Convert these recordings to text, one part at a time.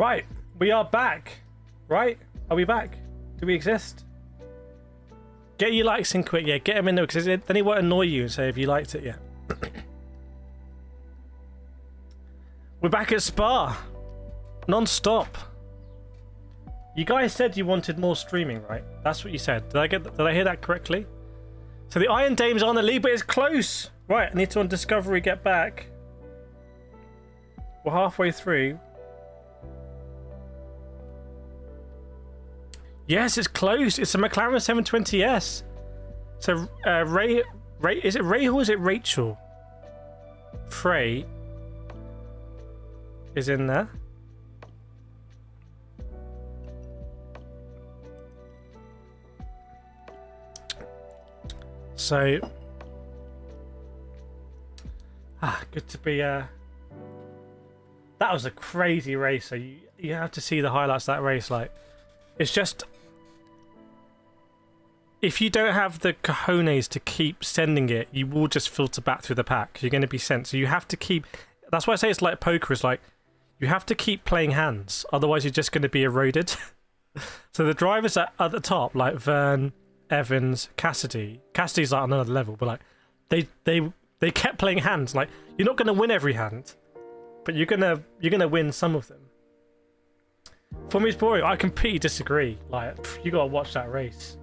Right, we are back. Right? Are we back? Do we exist? Get your likes in quick, yeah. Get them in there, because then it won't annoy you and say if you liked it, yeah. We're back at Spa. Non-stop. You guys said you wanted more streaming, right? That's what you said. Did I hear that correctly? So the Iron Dame's on the lead, but it's close. Right, I need to on Discovery get back. We're halfway through. Yes, it's close. It's a McLaren 720S. So Ray, is it Ray or is it Rachel? Frey is in there. So good to be that was a crazy race. So you have to see the highlights of that race. Like, it's just, if you don't have the cojones to keep sending it, you will just filter back through the pack. You're going to be sent. So you have to keep. That's why I say it's like poker. It's like you have to keep playing hands, otherwise you're just going to be eroded. So the drivers at the top, like Vern, Evans, Cassidy's like on another level, but like they kept playing hands. Like, you're not going to win every hand, but you're gonna win some of them. For me, boring. I completely disagree. Like, you gotta watch that race.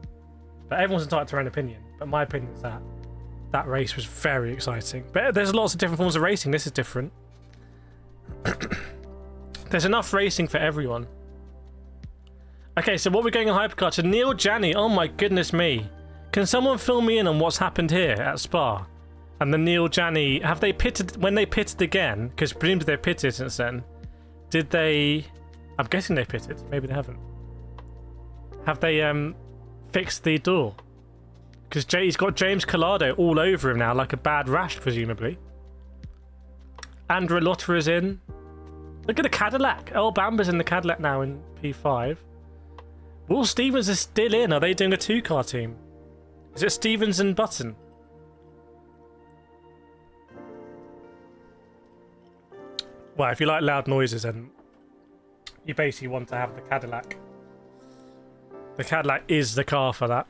But everyone's entitled to their own opinion. But my opinion is that race was very exciting. But there's lots of different forms of racing. This is different. There's enough racing for everyone. Okay, so what we're going on Hypercar to Neil Janney. Oh my goodness me. Can someone fill me in on what's happened here at Spa? And the Neil Janney, have they pitted, when they pitted again, because presumably they've pitted since then, did they, I'm guessing they pitted, maybe they haven't. Have they fixed the door? Because he's got James Collado all over him now, like a bad rash, presumably. Andrew Lotter is in. Look at the Cadillac. Earl Bamber's in the Cadillac now in P5. Will Stevens is still in. Are they doing a two-car team? Is it Stevens and Button? Well, if you like loud noises, then you basically want to have the Cadillac. The Cadillac is the car for that.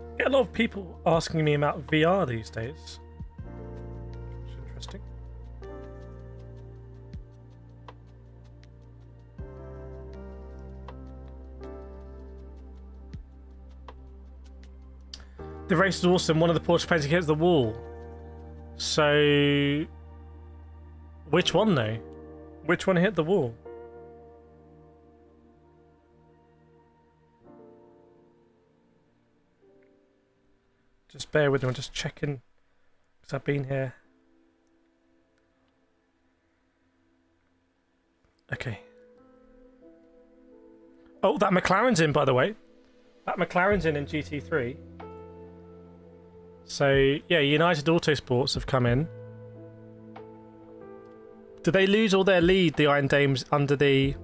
I get a lot of people asking me about VR these days. Which is interesting. The race is awesome. One of the Porsche painting hits the wall. So, which one though? Which one hit the wall? Just bear with me. I'm just checking because I've been here. Okay. Oh, that McLaren's in, by the way. That McLaren's in GT3. So, yeah, United Autosports have come in. Did they lose all their lead, the Iron Dames, under the...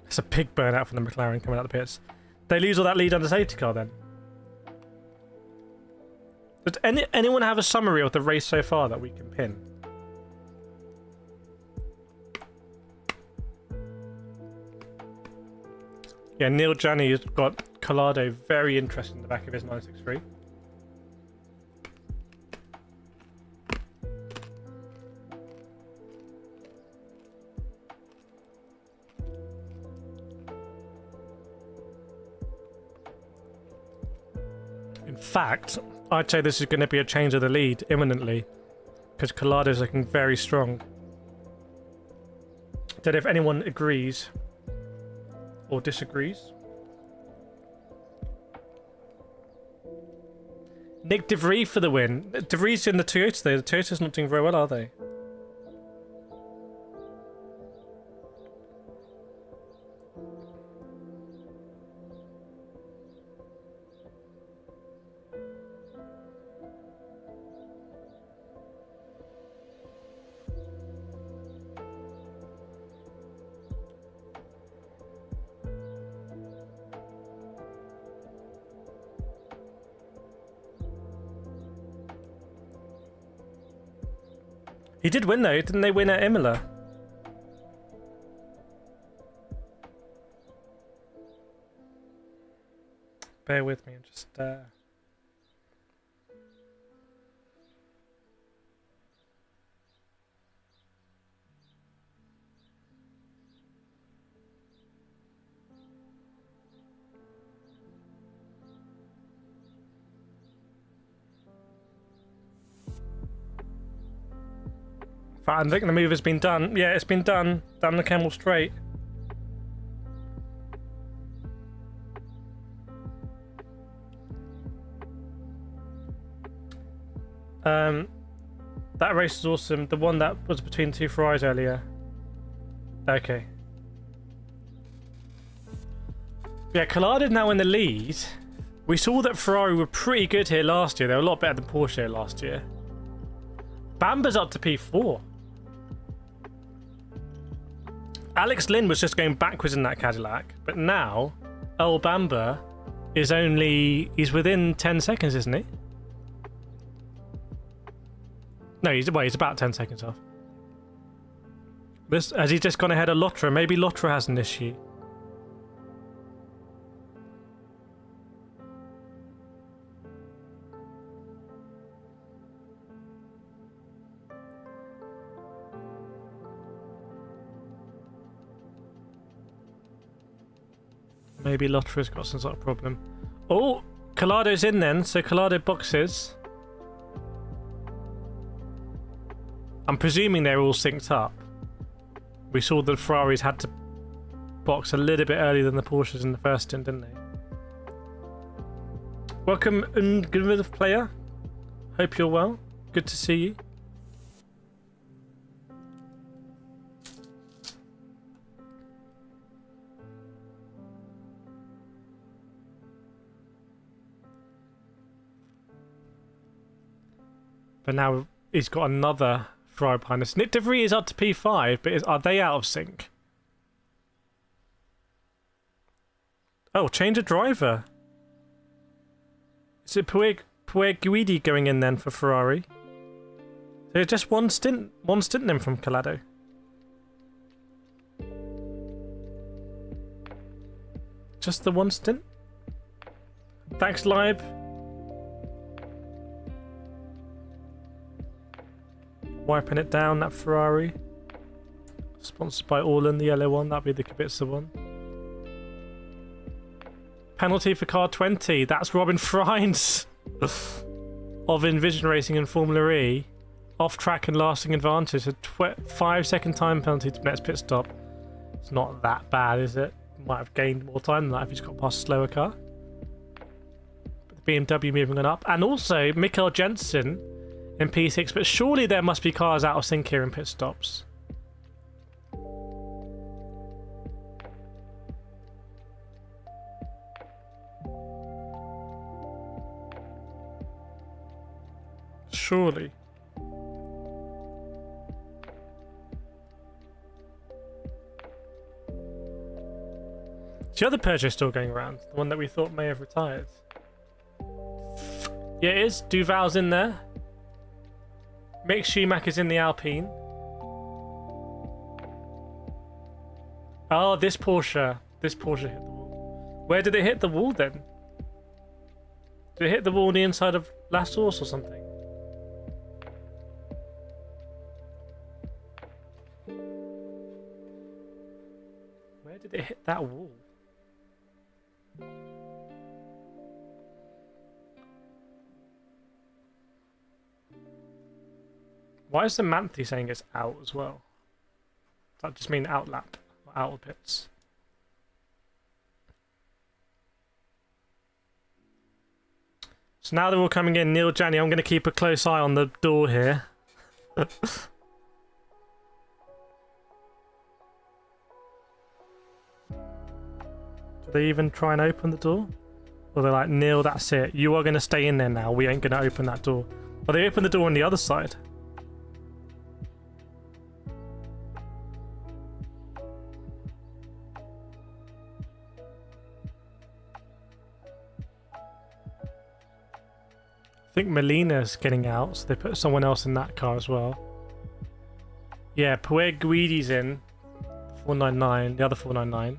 It's a big burnout from the McLaren coming out of the pits. They lose all that lead under safety car, then? Does anyone have a summary of the race so far that we can pin? Yeah, Neil Janney has got Collado very interested in the back of his 963. In fact, I'd say this is going to be a change of the lead imminently, because Collado's looking very strong. Don't know if anyone agrees or disagrees. Nick De Vries for the win. De Vries in the Toyota though. The Toyota's not doing very well, are they? He did win though, didn't they win at Imola? Bear with me, I'm just I think the move has been done. Yeah, it's been done. Down the Camel Straight. That race was awesome. The one that was between two Ferraris earlier. Okay. Yeah, Collided now in the lead. We saw that Ferrari were pretty good here last year. They were a lot better than Porsche here last year. Bamber's up to P4. Alex Lynn was just going backwards in that Cadillac, but now El Bamber is he's within 10 seconds, isn't he? No, he's about 10 seconds off. Has he just gone ahead of Lotra? Maybe Lotra has an issue. Maybe Lotra's got some sort of problem. Oh, Colado's in then, so Colado boxes. I'm presuming they're all synced up. We saw the Ferraris had to box a little bit earlier than the Porsches in the first stint, didn't they? Welcome, Ungrimith player. Hope you're well. Good to see you. But now he's got another Ferrari behind us. Nick DeVries is up to P5, but are they out of sync? Oh, change of driver. Is it Puig going in then for Ferrari? So just one stint then from Collado. Just the one stint? Thanks, Live. Wiping it down, that Ferrari. Sponsored by Orlan, the yellow one. That'd be the Kubica one. Penalty for car 20. That's Robin Freins of Envision Racing and Formula E. Off track and lasting advantage. A 5-second time penalty to next pit stop. It's not that bad, is it? Might have gained more time than that if he's got past a slower car. But the BMW moving on up. And also, Mikael Jensen in P6, but surely there must be cars out of sync here in pit stops. Surely. Is the other Peugeot still going around? The one that we thought may have retired? Yeah, it is. Duval's in there. Mick Schumacher's in the Alpine. Oh, this Porsche hit the wall. Where did it hit the wall then? Did it hit the wall on the inside of last source or something? Where did it hit that wall? Why is the Manthe saying it's out as well? Does that just mean out lap or out of pits? So now they're all coming in. Neil Janney, I'm going to keep a close eye on the door here. Do they even try and open the door? Or they're like, Neil, that's it. You are going to stay in there now. We ain't going to open that door. Or they open the door on the other side. I think Molina's getting out, so they put someone else in that car as well. Yeah, Guidi's in. 499, the other 499.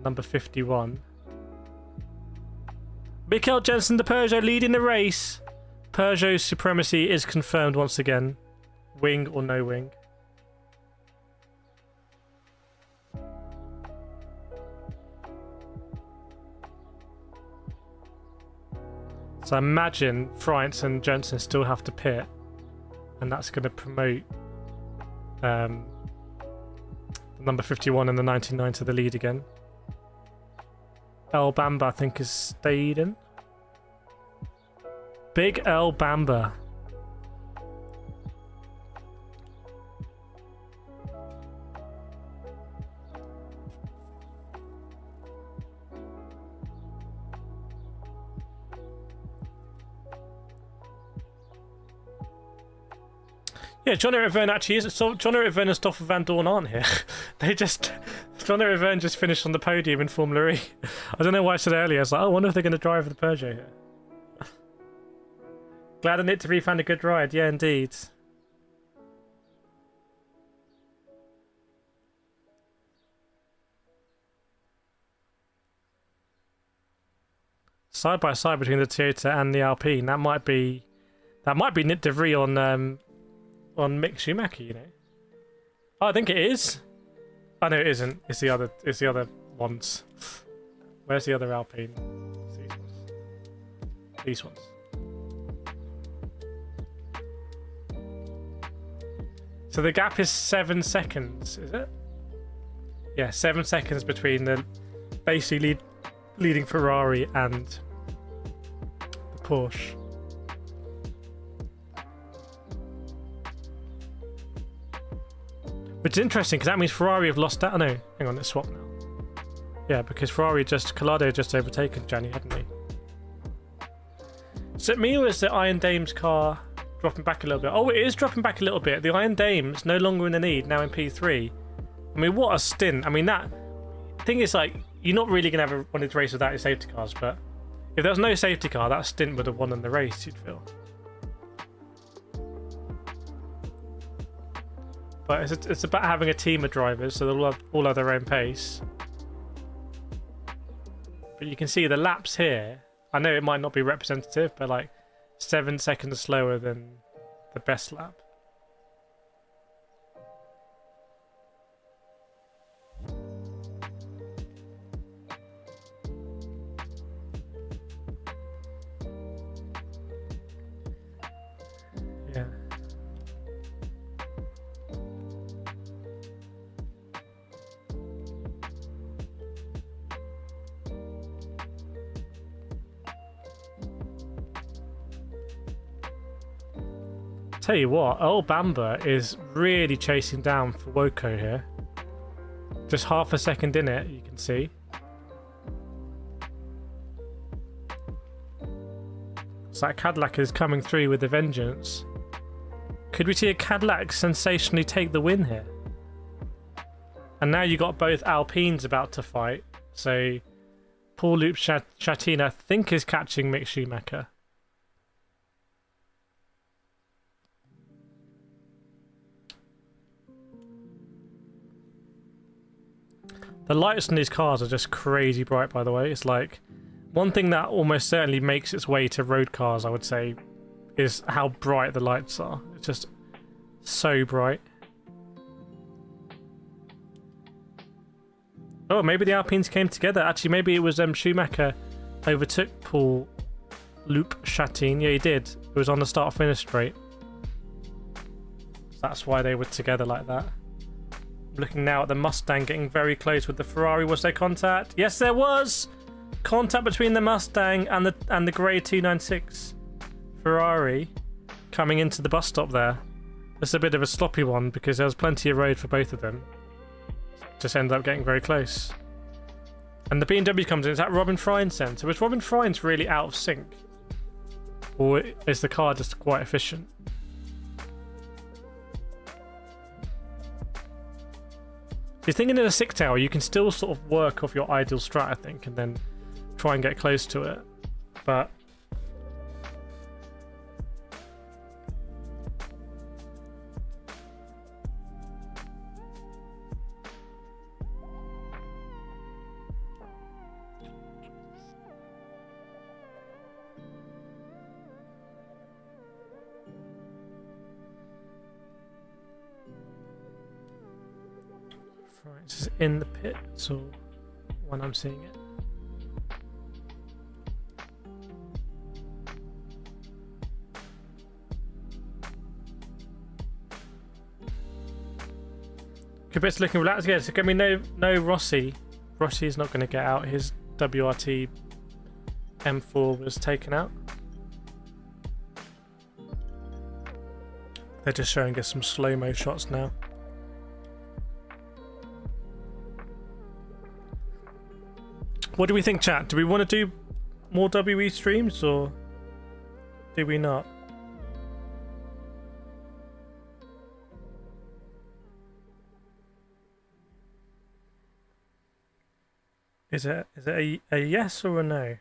Number 51. Michael Jensen, the Peugeot, leading the race. Peugeot's supremacy is confirmed once again. Wing or no wing. So imagine France and Jensen still have to pit, and that's going to promote the number 51 and the 99 to the lead again. El Bamba, I think, has stayed in. Big El Bamba. Yeah, Johnny Riverne actually is. So Johnny Riverne and Stoffel Van Dorn aren't here. Johnny Riverne just finished on the podium in Formula E. I don't know why I said earlier. I was like, oh, I wonder if they're going to drive the Peugeot here. Glad on it to found a good ride. Yeah, indeed. Side by side between the Toyota and the Alpine. That might be Nick de Vries on Mick Schumacher, you know. Oh, I think it is. Oh no, it isn't. It's the other ones. Where's the other Alpine? These ones. So the gap is 7 seconds, is it? Yeah, 7 seconds between the basically leading Ferrari and the Porsche. Which is interesting because that means Ferrari have lost that. Oh no, hang on, let's swap now. Yeah, because Collado just overtaken Gianni, hadn't he? Is it me or is the Iron Dame's car dropping back a little bit? Oh, it is dropping back a little bit. The Iron Dame's no longer in the lead, now in P3. I mean, what a stint. I mean, that thing is like, you're not really going to have one of the race without your safety cars, but if there was no safety car, that stint would have won in the race, you'd feel. But it's about having a team of drivers, so they'll all have their own pace. But you can see the laps here. I know it might not be representative, but like 7 seconds slower than the best lap. Yeah. Tell you what, El Bamba is really chasing down for Woco here. Just half a second in it, you can see. So that Cadillac is coming through with a vengeance. Could we see a Cadillac sensationally take the win here? And now you got both Alpines about to fight. So Paul-Loup Chatin, I think, is catching Mick Schumacher. The lights on these cars are just crazy bright, by the way. It's like, one thing that almost certainly makes its way to road cars, I would say, is how bright the lights are. It's just so bright. Oh, maybe the Alpines came together. Actually, maybe it was Schumacher overtook Paul-Loup Chatin. Yeah, he did. It was on the start-finish straight. That's why they were together like that. Looking now at the Mustang getting very close with the Ferrari. Was there contact? Yes, there was contact between the Mustang and the grey 296 Ferrari coming into the bus stop there. It's a bit of a sloppy one because there was plenty of road for both of them. Just ended up getting very close. And the BMW comes in. Is that Robin Fryns then? So is Robin Fryns really out of sync? Or is the car just quite efficient? You're thinking in a 6 tower, you can still sort of work off your ideal strat, I think, and then try and get close to it. But This is in the pits or when I'm seeing it. Kubit's looking relaxed. Yeah, so I mean, no Rossi. Rossi's not going to get out. His WRT M4 was taken out. They're just showing us some slow-mo shots now. What do we think, chat? Do we want to do more WE streams or do we not? Is it a yes or a no?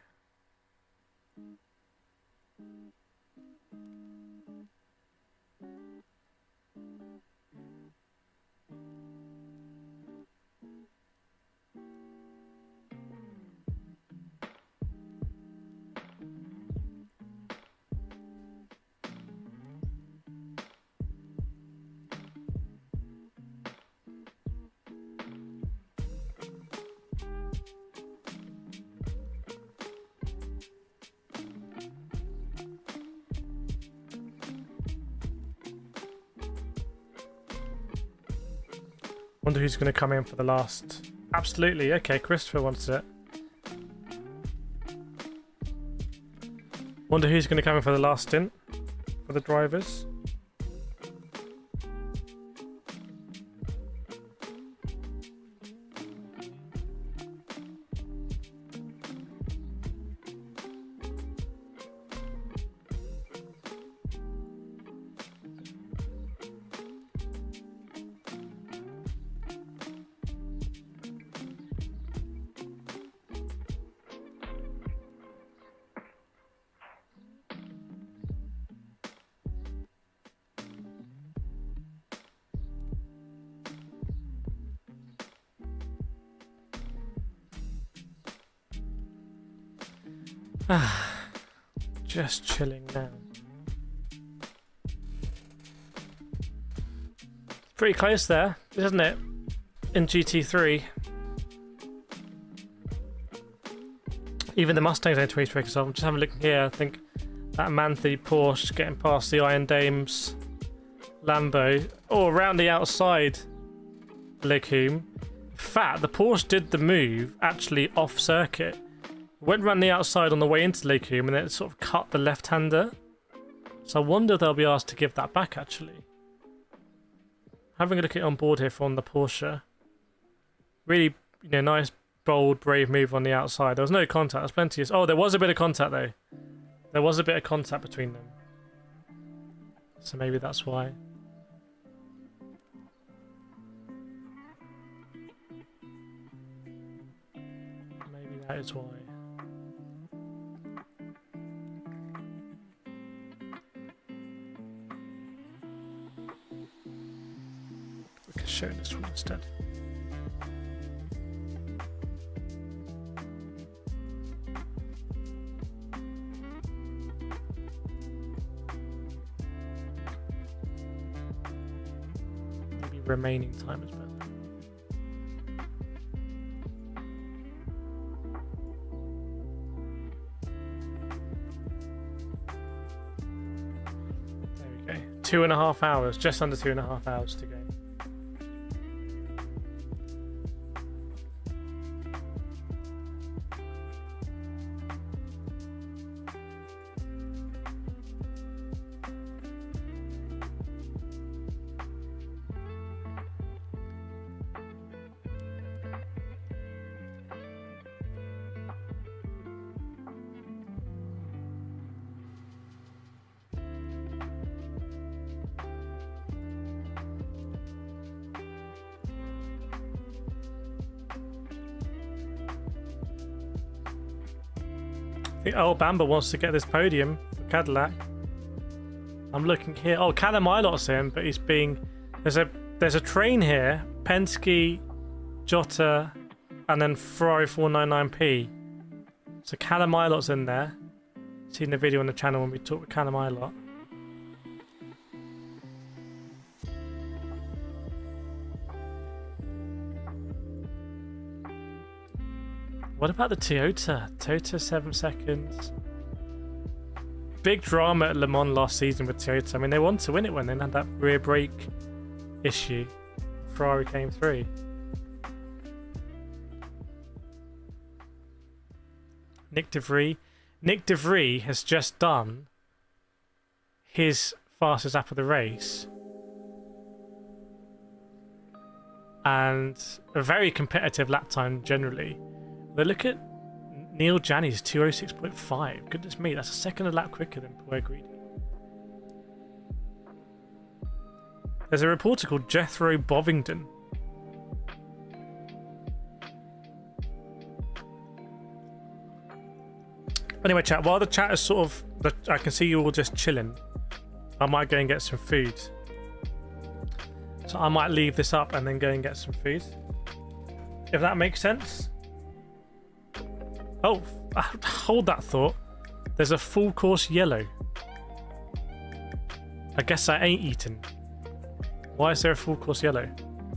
Wonder who's going to come in for the last. Absolutely. Okay, Christopher wants it. Wonder who's going to come in for the last stint for the drivers. Just chilling now. Pretty close there, isn't it? In GT3. Even the Mustang's only 23, so I'm just having a look here. I think that Manthe Porsche getting past the Iron Dames Lambo. Oh, around the outside Leclerc. In fact, the Porsche did the move actually off circuit. Went round the outside on the way into Leclerc and then it sort of cut the left-hander. So I wonder if they'll be asked to give that back actually. Having a look at it on board here from the Porsche. Really, you know, nice, bold, brave move on the outside. There was no contact. There's plenty of... Oh, there was a bit of contact though. There was a bit of contact between them. So maybe that's why. Maybe that is why. We can show this one instead. Maybe remaining time is better. There we go. 2.5 hours, just under 2.5 hours to go. I think old Bamba wants to get this podium for Cadillac. I'm looking here. Oh, Callum Ilot's in, but he's being... There's a train here. Penske, Jota, and then Ferrari 499P. So Callum Ilot's in there. Seen the video on the channel when we talked with Callum Ilot. What about the Toyota? Toyota 7 seconds. Big drama at Le Mans last season with Toyota. I mean, they wanted to win it when they had that rear brake issue. Ferrari came through. Nick DeVries. Nick DeVries has just done his fastest lap of the race. And a very competitive lap time generally. But look at Neil Jani's 206.5. Goodness me, that's a second a lap quicker than Poor Greedy. There's a reporter called Jethro Bovingdon. Anyway, chat, while the chat is sort of... I can see you all just chilling. I might go and get some food. So I might leave this up and then go and get some food. If that makes sense. Oh, hold that thought. There's a full course yellow. I guess I ain't eaten. Why is there a full course yellow?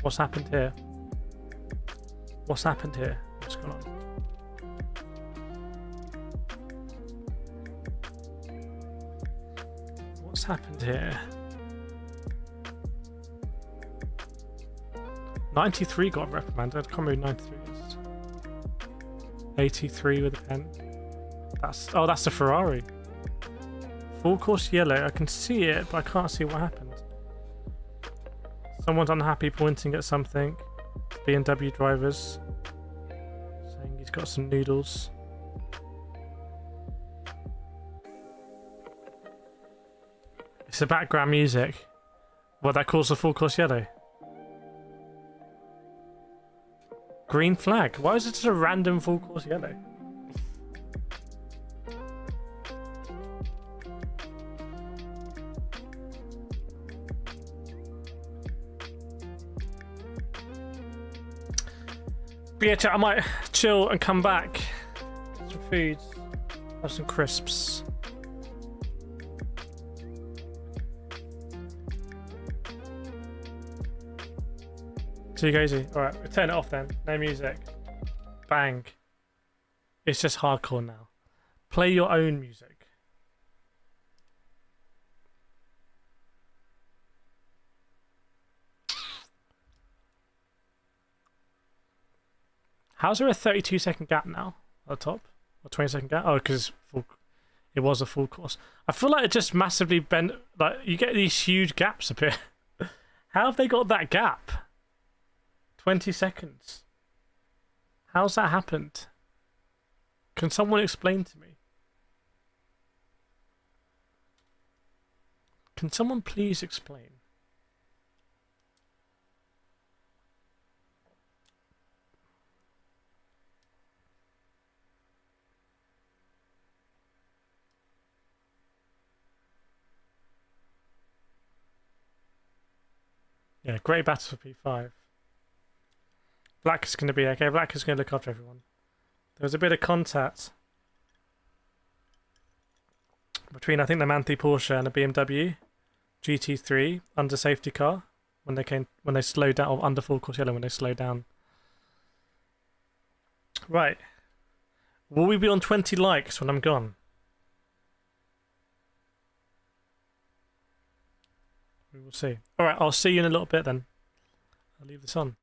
What's happened here? What's happened here? What's going on? What's happened here? 93 got reprimanded. I can't remember who 93 is. 83 with a pen. That's the Ferrari. Full course yellow. I can see it, but I can't see what happened. Someone's unhappy, pointing at something. BMW drivers saying he's got some noodles. It's the background music. What, that calls the full course yellow? Green flag. Why is it just a random full course yellow? But yeah, chat, I might chill and come back. Get some food. Have some crisps. Too cozy. Alright, we'll turn it off then. No music. Bang. It's just hardcore now. Play your own music. How's there a 32-second gap now at the top? Or 20-second gap? Oh, because it was a full course. I feel like it just massively bent. Like, you get these huge gaps up here. How have they got that gap? 20 seconds. How's that happened? Can someone explain to me? Can someone please explain? Yeah, great battle for P5. Black is going to be okay. Black is going to look after everyone. There was a bit of contact between, I think, the Manthey Porsche and the BMW GT3 under safety car when they slowed down, or under full course yellow when they slowed down. Right. Will we be on 20 likes when I'm gone? We will see. Alright, I'll see you in a little bit then. I'll leave this on.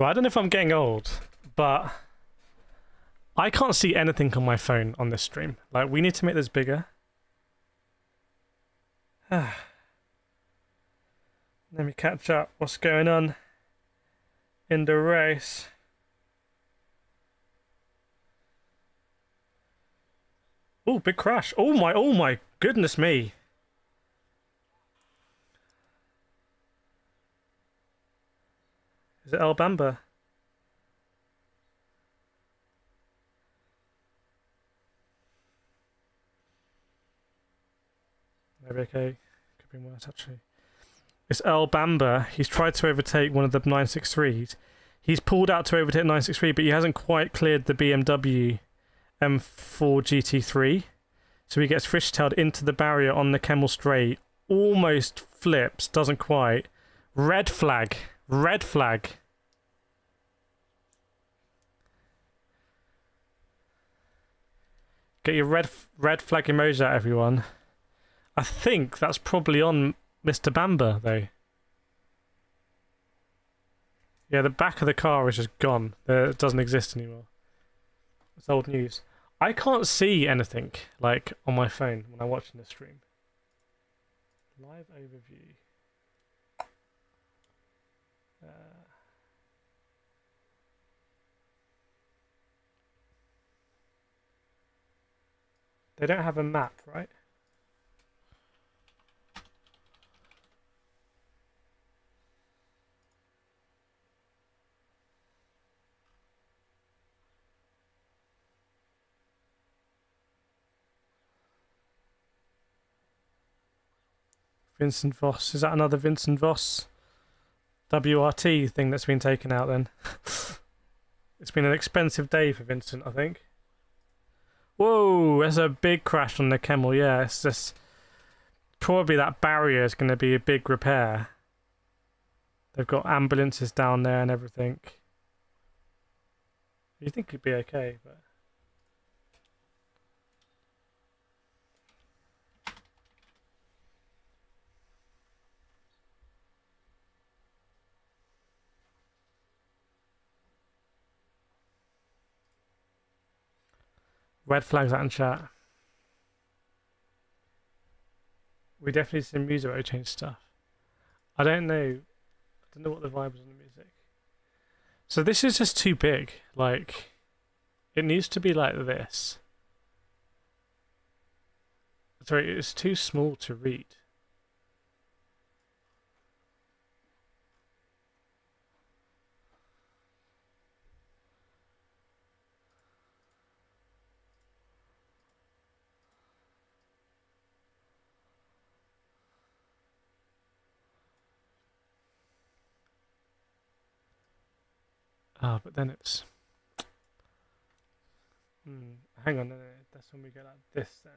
Well, I don't know if I'm getting old, but I can't see anything on my phone on this stream. Like, we need to make this bigger. Let me catch up. What's going on in the race? Oh, big crash. Oh my goodness me. Is it El Bamba? Maybe okay. Could be worse actually. It's El Bamba. He's tried to overtake one of the 963s. He's pulled out to overtake 963, but he hasn't quite cleared the BMW M4 GT3. So he gets fishtailed into the barrier on the Kemmel straight. Almost flips, doesn't quite. Red flag. Red flag. Get your red flag emoji out, everyone. I think that's probably on Mr. Bamba, though. Yeah, the back of the car is just gone. It doesn't exist anymore. It's old news. I can't see anything, like, on my phone when I'm watching the stream. Live overview. They don't have a map, right? Vincent Voss. Is that another Vincent Voss WRT thing that's been taken out then? It's been an expensive day for Vincent, I think. Whoa, there's a big crash on the Kemmel. Yeah, it's just probably that barrier is going to be a big repair. They've got ambulances down there and everything. You think it'd be okay, but red flags out in chat. We definitely need some music to change stuff. I don't know what the vibe is on the music. So this is just too big. Like, it needs to be like this. Sorry, it's too small to read. But then it's... hang on, no, that's when we go like this then.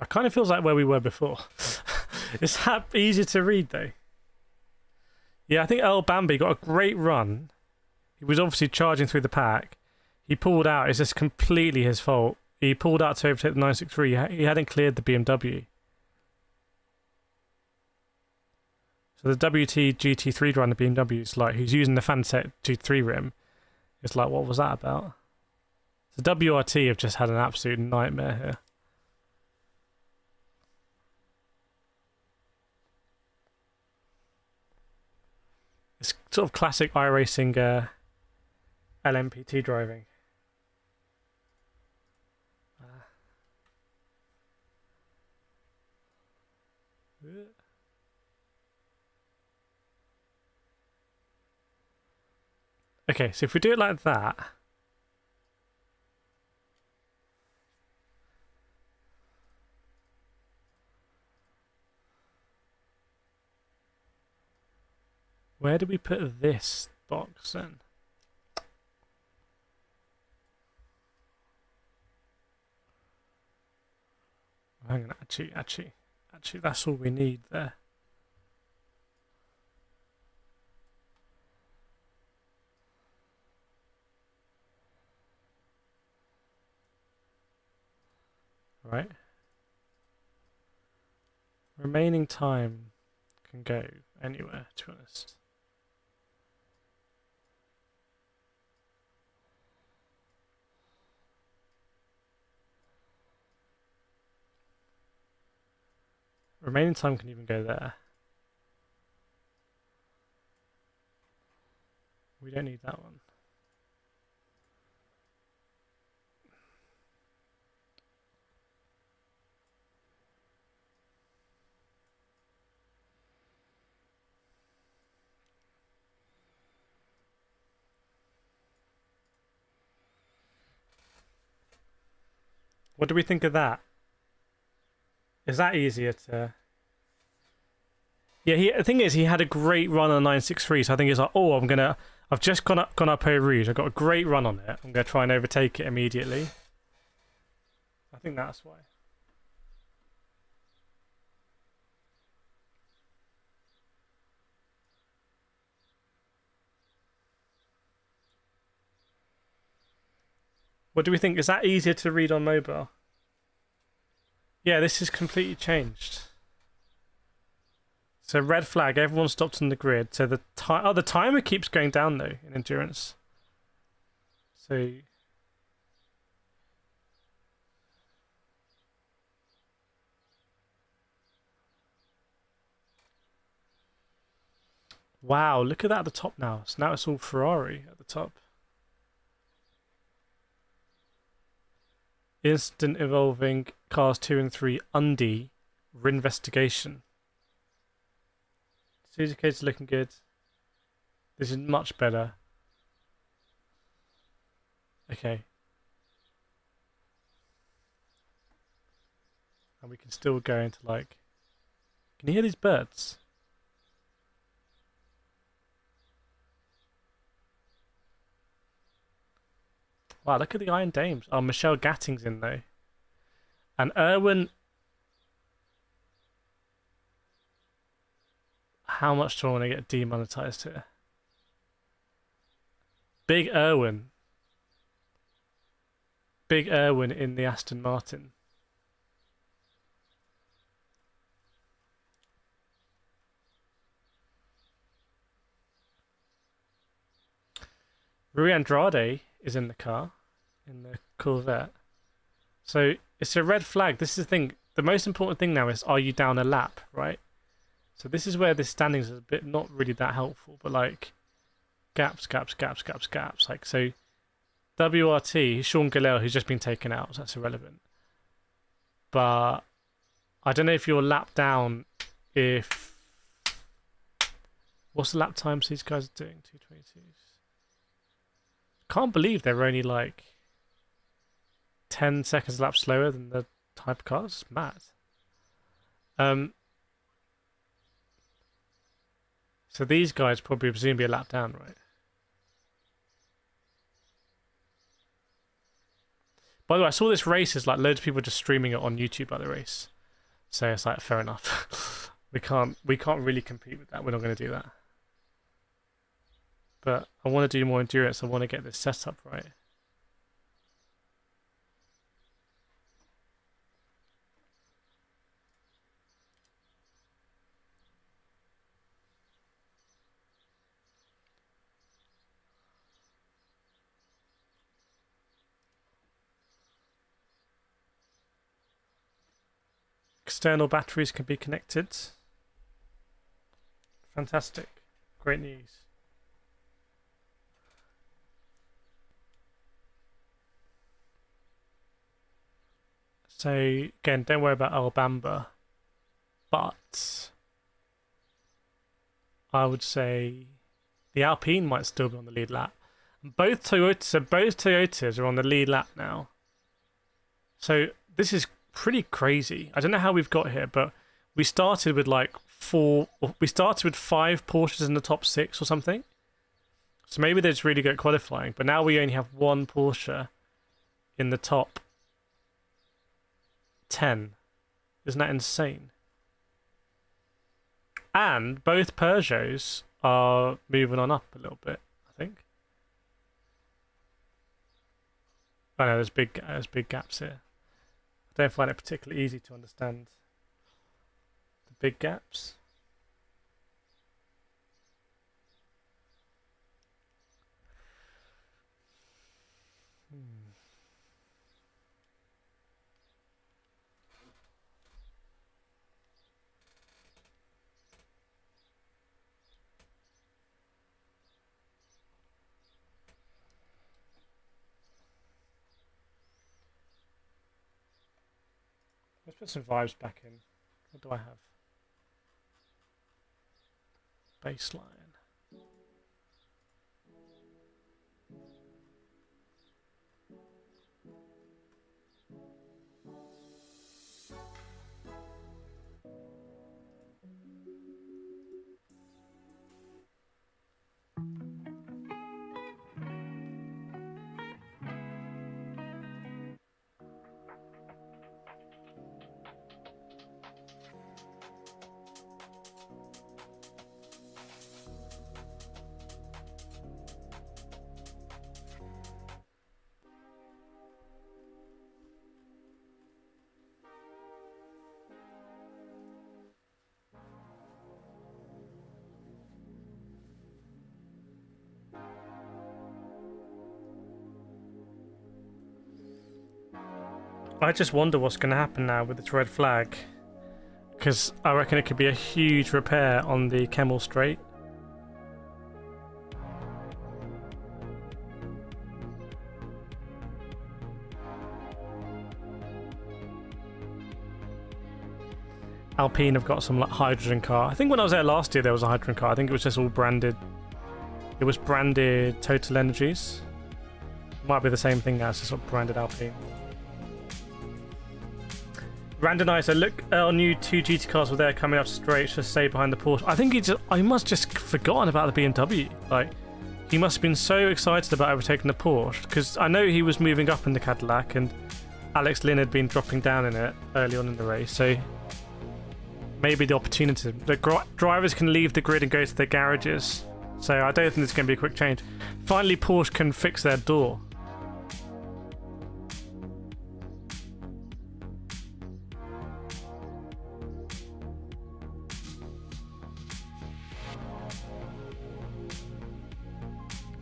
It kind of feels like where we were before. It's easier to read though. Yeah, I think El Bambi got a great run. He was obviously charging through the pack. He pulled out. It's just completely his fault. He pulled out to overtake the 963. He hadn't cleared the BMW. So the WT GT3 driver on the BMW is like, he's using the Fansett GT3 rim. It's like, what was that about? The WRT have just had an absolute nightmare here. It's sort of classic iRacing LMPT driving. Okay, so if we do it like that, where do we put this box then? Hang on, actually, that's all we need there. Right. Remaining time can go anywhere, to be honest. Remaining time can even go there. We don't need that one. What do we think of that? Is that easier to... Yeah, the thing is, he had a great run on 963, so I think he's like, oh, I've just gone up Eau Rouge, I've got a great run on it, I'm going to try and overtake it immediately. I think that's why. What do we think? Is that easier to read on mobile? Yeah, this is completely changed. So red flag, everyone stopped on the grid. So the timer keeps going down though in endurance. So wow, look at that at the top now. So now it's all Ferrari at the top. Incident involving cars 2 and 3 Undy reinvestigation. Suzuki's looking good. This is much better. Okay. And we can still go into like... Can you hear these birds? Wow, look at the Iron Dames. Oh, Michelle Gatting's in though. And Irwin... How much do I want to get demonetized here? Big Irwin. Big Irwin in the Aston Martin. Rui Andrade is in the car, in the Corvette. So it's a red flag. This is the thing. The most important thing now is, are you down a lap, right? So this is where the standings is a bit not really that helpful, but like gaps. Like so, WRT, Sean Gillel, who's just been taken out, so that's irrelevant. But I don't know if you're lap down. If what's the lap times these guys are doing? 2:22. Can't believe they're only like 10 seconds a lap slower than the hypercars. It's mad. So these guys probably presumably a lap down, right? By the way, I saw this race is like loads of people just streaming it on YouTube by the race. So it's like fair enough. we can't really compete with that. We're not going to do that. But I want to do more endurance. I want to get this set up right. External batteries can be connected. Fantastic. Great news. So again, don't worry about Alabama, but I would say the Alpine might still be on the lead lap. Both Toyotas are on the lead lap now. So this is pretty crazy. I don't know how we've got here, but we started with like 5 Porsches in the top 6 or something. So maybe they're just really good at qualifying, but now we only have 1 Porsche in the top 10. Isn't that insane? And both Peugeots are moving on up a little bit, I think. I know there's big gaps here. I don't find it particularly easy to understand the big gaps. Let's put some vibes back in. What do I have? Baseline. I just wonder what's going to happen now with this red flag, because I reckon it could be a huge repair on the Kemmel Straight. Alpine have got some like hydrogen car. I think when I was there last year there was a hydrogen car. I think it was just all branded. It was branded Total Energies. Might be the same thing as sort of branded Alpine. Randomizer, look, our new 2 GT cars were there coming up straight, just stay behind the Porsche. I think I must just forgotten about the BMW. Like, he must have been so excited about overtaking the Porsche, because I know he was moving up in the Cadillac and Alex Lynn had been dropping down in it early on in the race, so maybe the opportunity. The drivers can leave the grid and go to their garages, so I don't think there's going to be a quick change. Finally, Porsche can fix their door.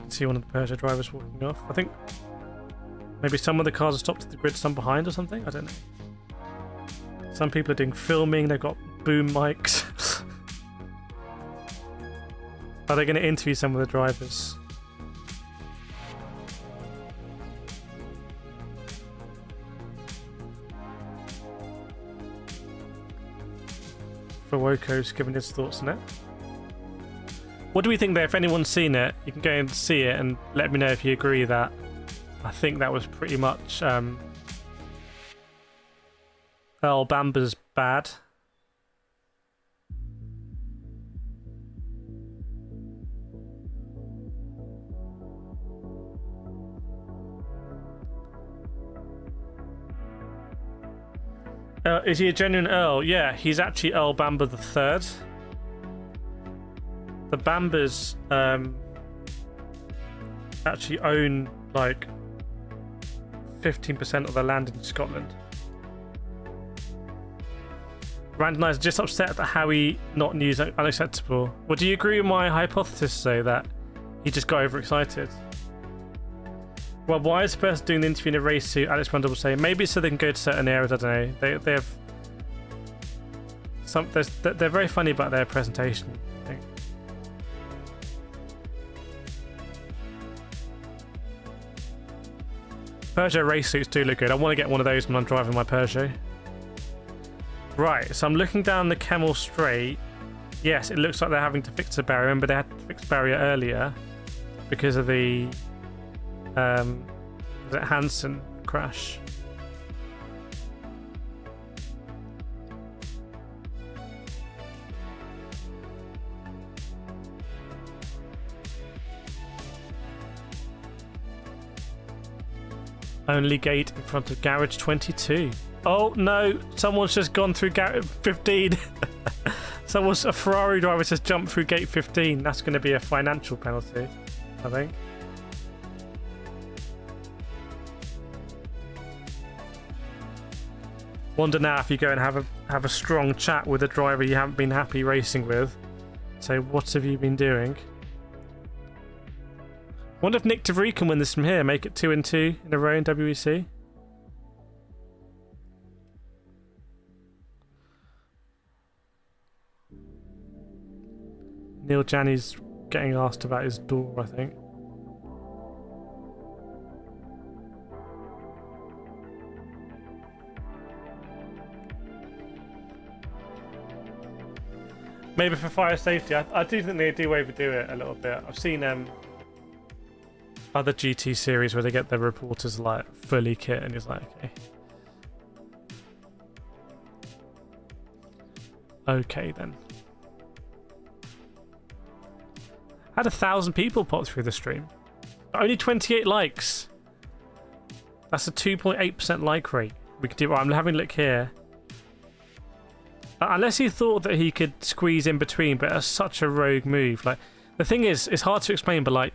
See one of the Peugeot drivers walking off. I think maybe some of the cars are stopped at the grid, some behind or something. I don't know. Some people are doing filming. They've got boom mics. Are they going to interview some of the drivers? Woko's giving his thoughts on it. What do we think there? If anyone's seen it, you can go and see it and let me know if you agree that I think that was pretty much Earl Bamber's bad. Is he a genuine Earl? Yeah, he's actually Earl Bamber the Third. The Bambers actually own like 15% of the land in Scotland. Randomizer just upset that Howie not news unacceptable. Well, do you agree with my hypothesis though that he just got overexcited? Well, why is the person doing the interview in a race suit? Alex Rundle will say maybe so they can go to certain areas. I don't know. They have some. They're very funny about their presentation. I think. Peugeot race suits do look good. I want to get one of those when I'm driving my Peugeot. Right, so I'm looking down the Kemmel Straight. Yes, it looks like they're having to fix the barrier, but they had to fix the barrier earlier because of the was it Hansen crash. Only gate in front of garage 22. Oh no, someone's just gone through gate 15. A Ferrari driver just jumped through gate 15. That's going to be a financial penalty, I think. Wonder now if you go and have a strong chat with a driver you haven't been happy racing with. So what have you been doing? Wonder if Nick DeVries can win this from here, make it 2-2 in a row in WEC. Neil Janney's getting asked about his door, I think. Maybe for fire safety. I do think they do overdo it a little bit. I've seen other GT series where they get their reporters like fully kit and it's like, okay then. Had 1,000 people pop through the stream. Only 28 likes. That's a 2.8% like rate. We could do. Well, I'm having a look here. Unless he thought that he could squeeze in between, but that's such a rogue move. Like the thing is, it's hard to explain, but like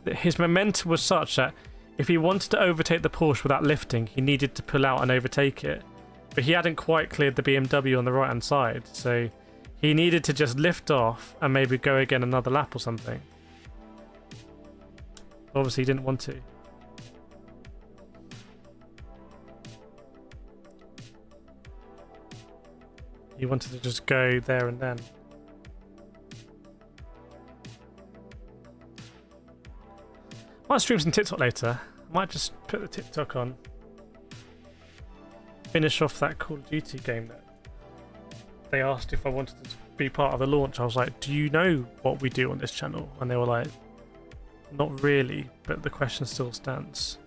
his momentum was such that if he wanted to overtake the Porsche without lifting, he needed to pull out and overtake it. But he hadn't quite cleared the BMW on the right hand side, so he needed to just lift off and maybe go again another lap or something. Obviously, he didn't want to. He wanted to just go there and then. Might stream some TikTok later. I might just put the TikTok on. Finish off that Call of Duty game that they asked if I wanted to be part of the launch. I was like, do you know what we do on this channel? And they were like, not really, but the question still stands.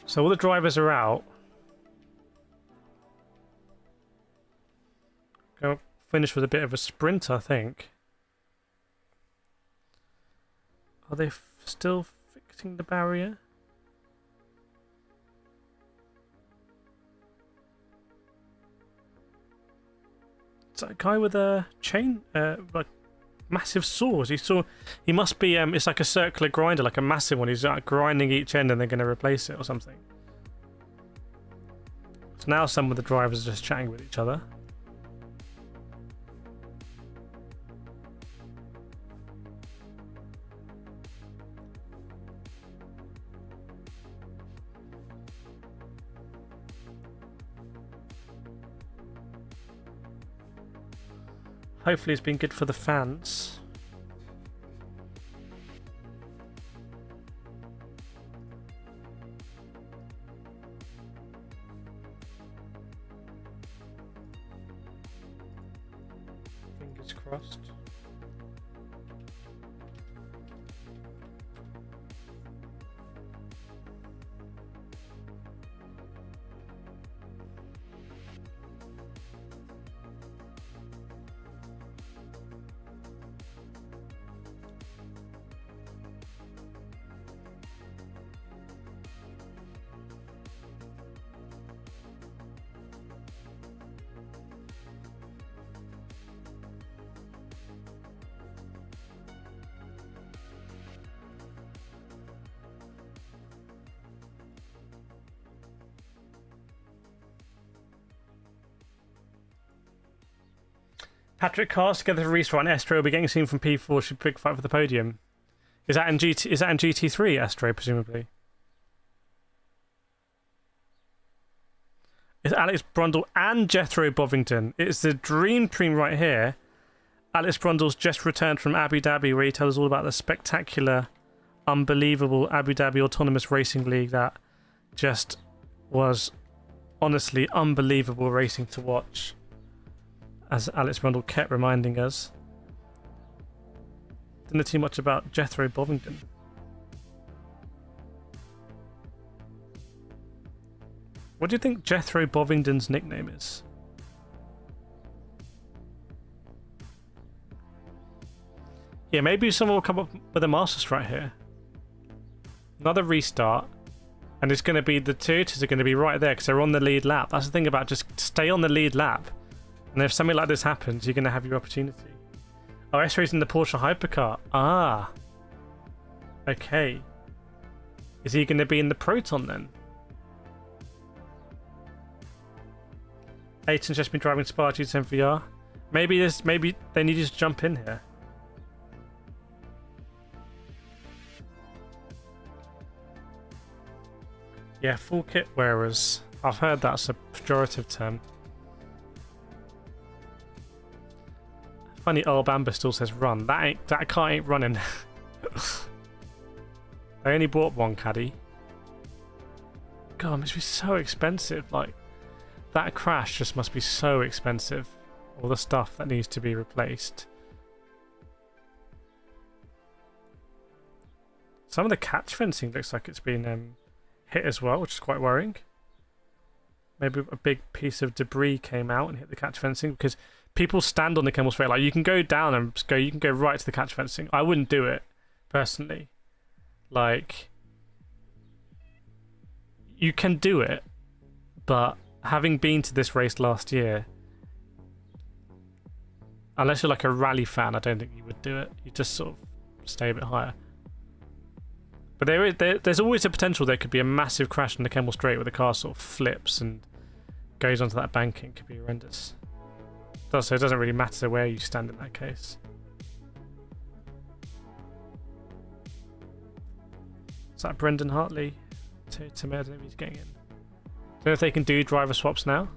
So all the drivers are out. Go finish with a bit of a sprint, I think. Are they still fixing the barrier? It's that guy with a chain, like massive saws. He must be. It's like a circular grinder, like a massive one. He's like grinding each end, and they're going to replace it or something. So now some of the drivers are just chatting with each other. Hopefully it's been good for the fans. Fingers crossed. Patrick Cars together for restart and Astro will be getting seen from P4 should big fight for the podium. Is that in GT3 Astro presumably? It's Alex Brundle and Jethro Bovington. It's the dream team right here. Alex Brundle's just returned from Abu Dhabi where he tells us all about the spectacular, unbelievable Abu Dhabi Autonomous Racing League that just was honestly unbelievable racing to watch. As Alex Brundle kept reminding us. Didn't know too much about Jethro Bovington. What do you think Jethro Bovington's nickname is? Yeah, maybe someone will come up with a master strike here. Another restart. And it's going to be, the tutors are going to be right there because they're on the lead lap. That's the thing about just stay on the lead lap. And if something like this happens, you're going to have your opportunity. Oh, S-Ray's in the Porsche hypercar. Ah. Okay. Is he going to be in the Proton then? Aiton's just been driving Spa GT10 VR. Maybe they need you to jump in here. Yeah, full kit wearers. I've heard that's a pejorative term. Funny, Earl Bamber still says run. That car ain't running. I only bought one caddy. God, it must be so expensive. Like, that crash just must be so expensive. All the stuff that needs to be replaced. Some of the catch fencing looks like it's been hit as well, which is quite worrying. Maybe a big piece of debris came out and hit the catch fencing, because people stand on the Kemmel Straight. Like, you can go down and you can go right to the catch fencing. I wouldn't do it personally. Like, you can do it, but having been to this race last year, unless you're like a rally fan, I don't think you would do it. You just sort of stay a bit higher. But there's always a potential there could be a massive crash in the Kemmel Straight where the car sort of flips and goes onto that banking. It could be horrendous. So it doesn't really matter where you stand in that case. Is that Brendan Hartley? To I don't know if he's getting in. Don't know if they can do driver swaps now.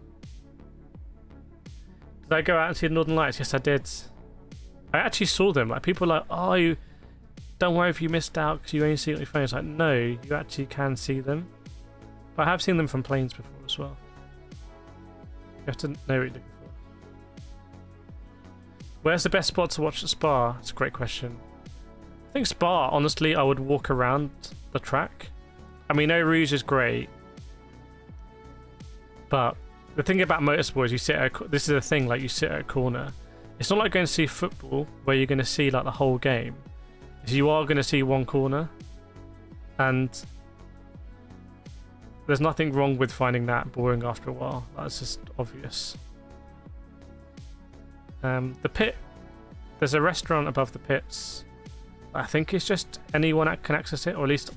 Did I go out and see the Northern Lights? Yes, I did. I actually saw them. Like, people were like, oh, don't worry if you missed out because you only see it on your phone. It's like, no, you actually can see them. But I have seen them from planes before as well. You have to know what you're looking for. Where's the best spot to watch at Spa? It's a great question. I think Spa, honestly, I would walk around the track. I mean, Eau Rouge is great. But the thing about motorsport is you sit at this is the thing, like, you sit at a corner. It's not like going to see football where you're going to see like the whole game. You are going to see one corner, and there's nothing wrong with finding that boring after a while. That's just obvious. The pit, there's a restaurant above the pits. I think it's just anyone that can access it, or at least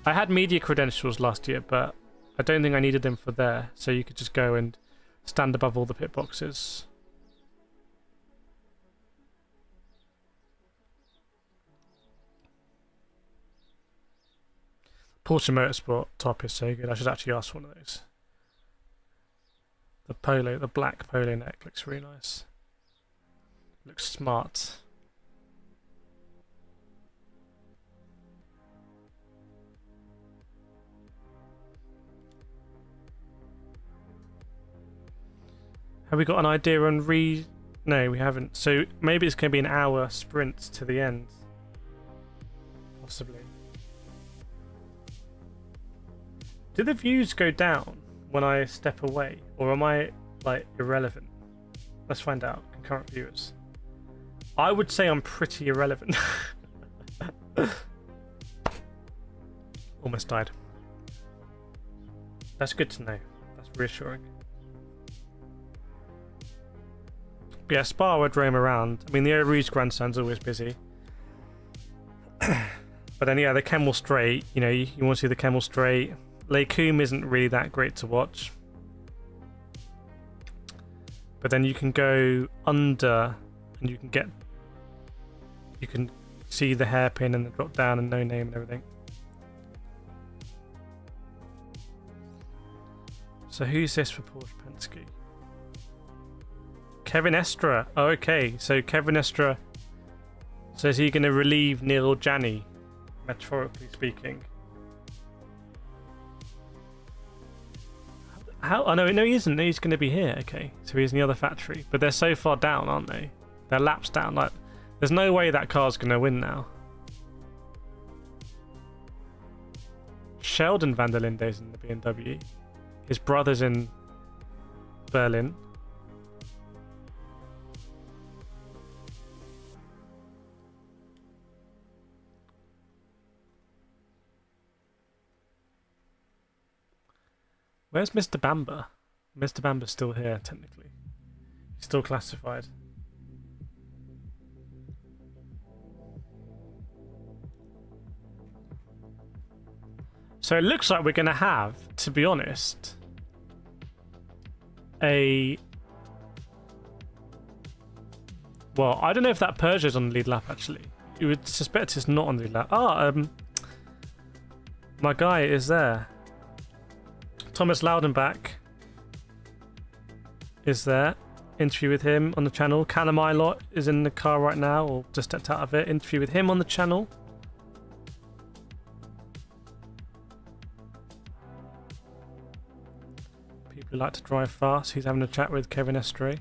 I had media credentials last year, but I don't think I needed them for there, so you could just go and stand above all the pit boxes. Porsche Motorsport top is so good. I should actually ask for one of those. The black polo neck looks really nice. Looks smart. Have we got an idea on No, we haven't. So maybe it's going to be an hour sprint to the end. Possibly. Do the views go down when I step away? Or am I, like, irrelevant? Let's find out. Concurrent viewers. I would say I'm pretty irrelevant. Almost died. That's good to know. That's reassuring. But yeah, Spa would roam around. I mean, the Eau Rouge Grandstand's always busy. But then, yeah, the Kemmel Straight, you know, you want to see the Kemmel Straight. Les Combes isn't really that great to watch. But then you can go under and you can see the hairpin and the drop down and no name and everything. So who's this for Porsche Penske? Kevin Estra. Oh, okay. So Kevin Estra. So is he going to relieve Neil Janney, metaphorically speaking? How? Oh, no, he isn't. He's going to be here. Okay. So he's in the other factory. But they're so far down, aren't they? They're laps down. Like, there's no way that car's going to win now. Sheldon van der Linde's in the BMW. His brother's in Berlin. Where's Mr. Bamba? Mr. Bamba's still here, technically. He's still classified. So it looks like we're going to have, to be honest, well, I don't know if that Peugeot's on the lead lap, actually. You would suspect it's not on the lead lap. My guy is there. Thomas Loudenbach is there. Interview with him on the channel. Callum Ilott is in the car right now, or just stepped out of it. Interview with him on the channel. People who like to drive fast. He's having a chat with Kevin Estre.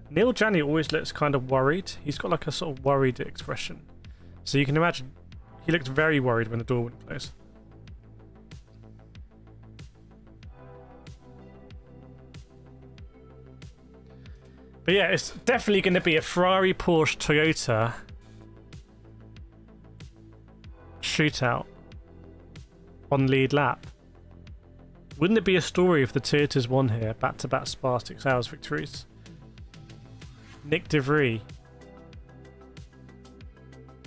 Neil Janney always looks kind of worried. He's got like a sort of worried expression. So you can imagine he looked very worried when the door wouldn't close. But yeah, it's definitely going to be a Ferrari, Porsche, Toyota shootout on lead lap. Wouldn't it be a story if the Toyotas won here? Back-to-back Spa 6 hours victories. Nick De Vries.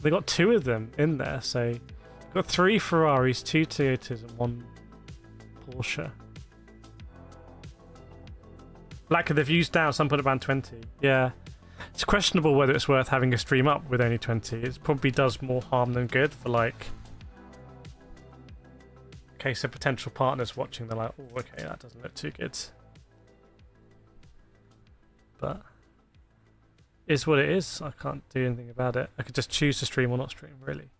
They got 2 of them in there, so got 3 Ferraris, 2 Toyotas, and 1 Porsche. Lack of the views down, some put around 20. Yeah. It's questionable whether it's worth having a stream up with only 20. It probably does more harm than good for like... Okay, so potential partners watching, they're like, oh, okay, that doesn't look too good. But... is what it is. I can't do anything about it. I could just choose to stream or not stream, really.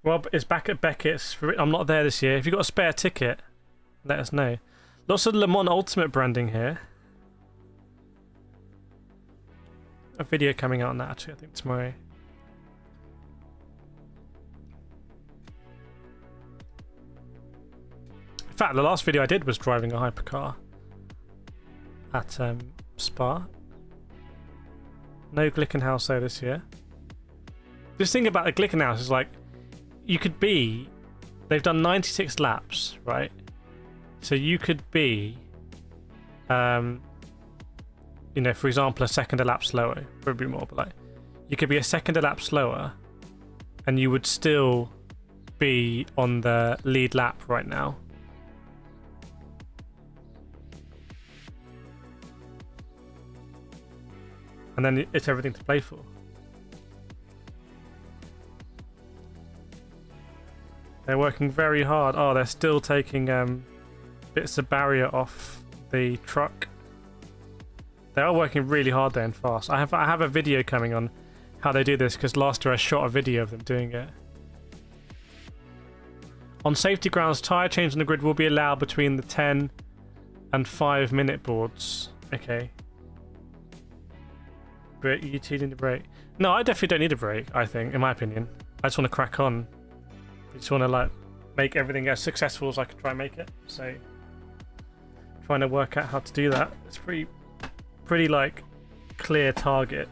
Rob is back at Beckett's. I'm not there this year. If you've got a spare ticket, let us know. Lots of Le Mans Ultimate branding here. A video coming out on that, actually, I think tomorrow. In fact, the last video I did was driving a hypercar at Spa. No Glickenhaus though this year. This thing about the Glickenhaus is like, you could be, they've done 96 laps, right? So you could be, you know, for example, a second a lap slower, probably more, but like, you could be a second a lap slower, and you would still be on the lead lap right now. And then it's everything to play for. They're working very hard. Oh, they're still taking bits of barrier off the truck. They are working really hard there and fast. I have a video coming on how they do this, because last year I shot a video of them doing it. On safety grounds, tyre change on the grid will be allowed between the 10 and 5 minute boards. Okay. But you two need a break. No, I definitely don't need a break, I think, in my opinion. I just want to crack on. I just want to like make everything as successful as I can try and make it. So trying to work out how to do that. It's pretty like clear target.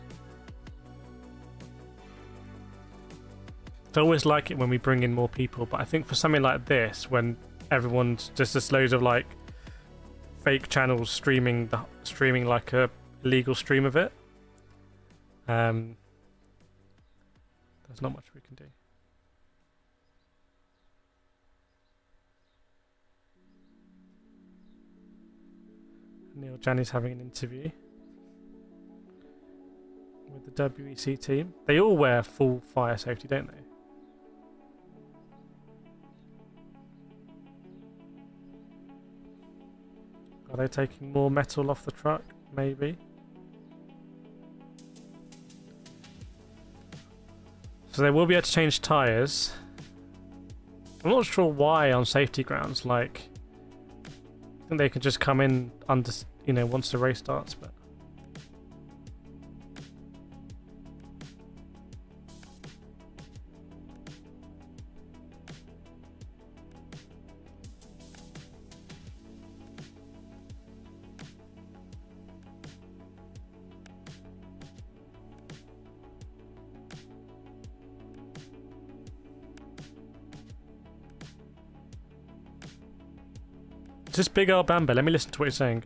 I always like it when we bring in more people, but I think for something like this, when everyone's just loads of like fake channels streaming like a legal stream of it, there's not much we can do. Neil Janney's having an interview with the WEC team. They all wear full fire safety, don't they? Are they taking more metal off the truck? Maybe. So they will be able to change tyres. I'm not sure why on safety grounds. Like, I think they can just come in under, you know, once the race starts. But this Big Al Bamba? Let me listen to what he's saying.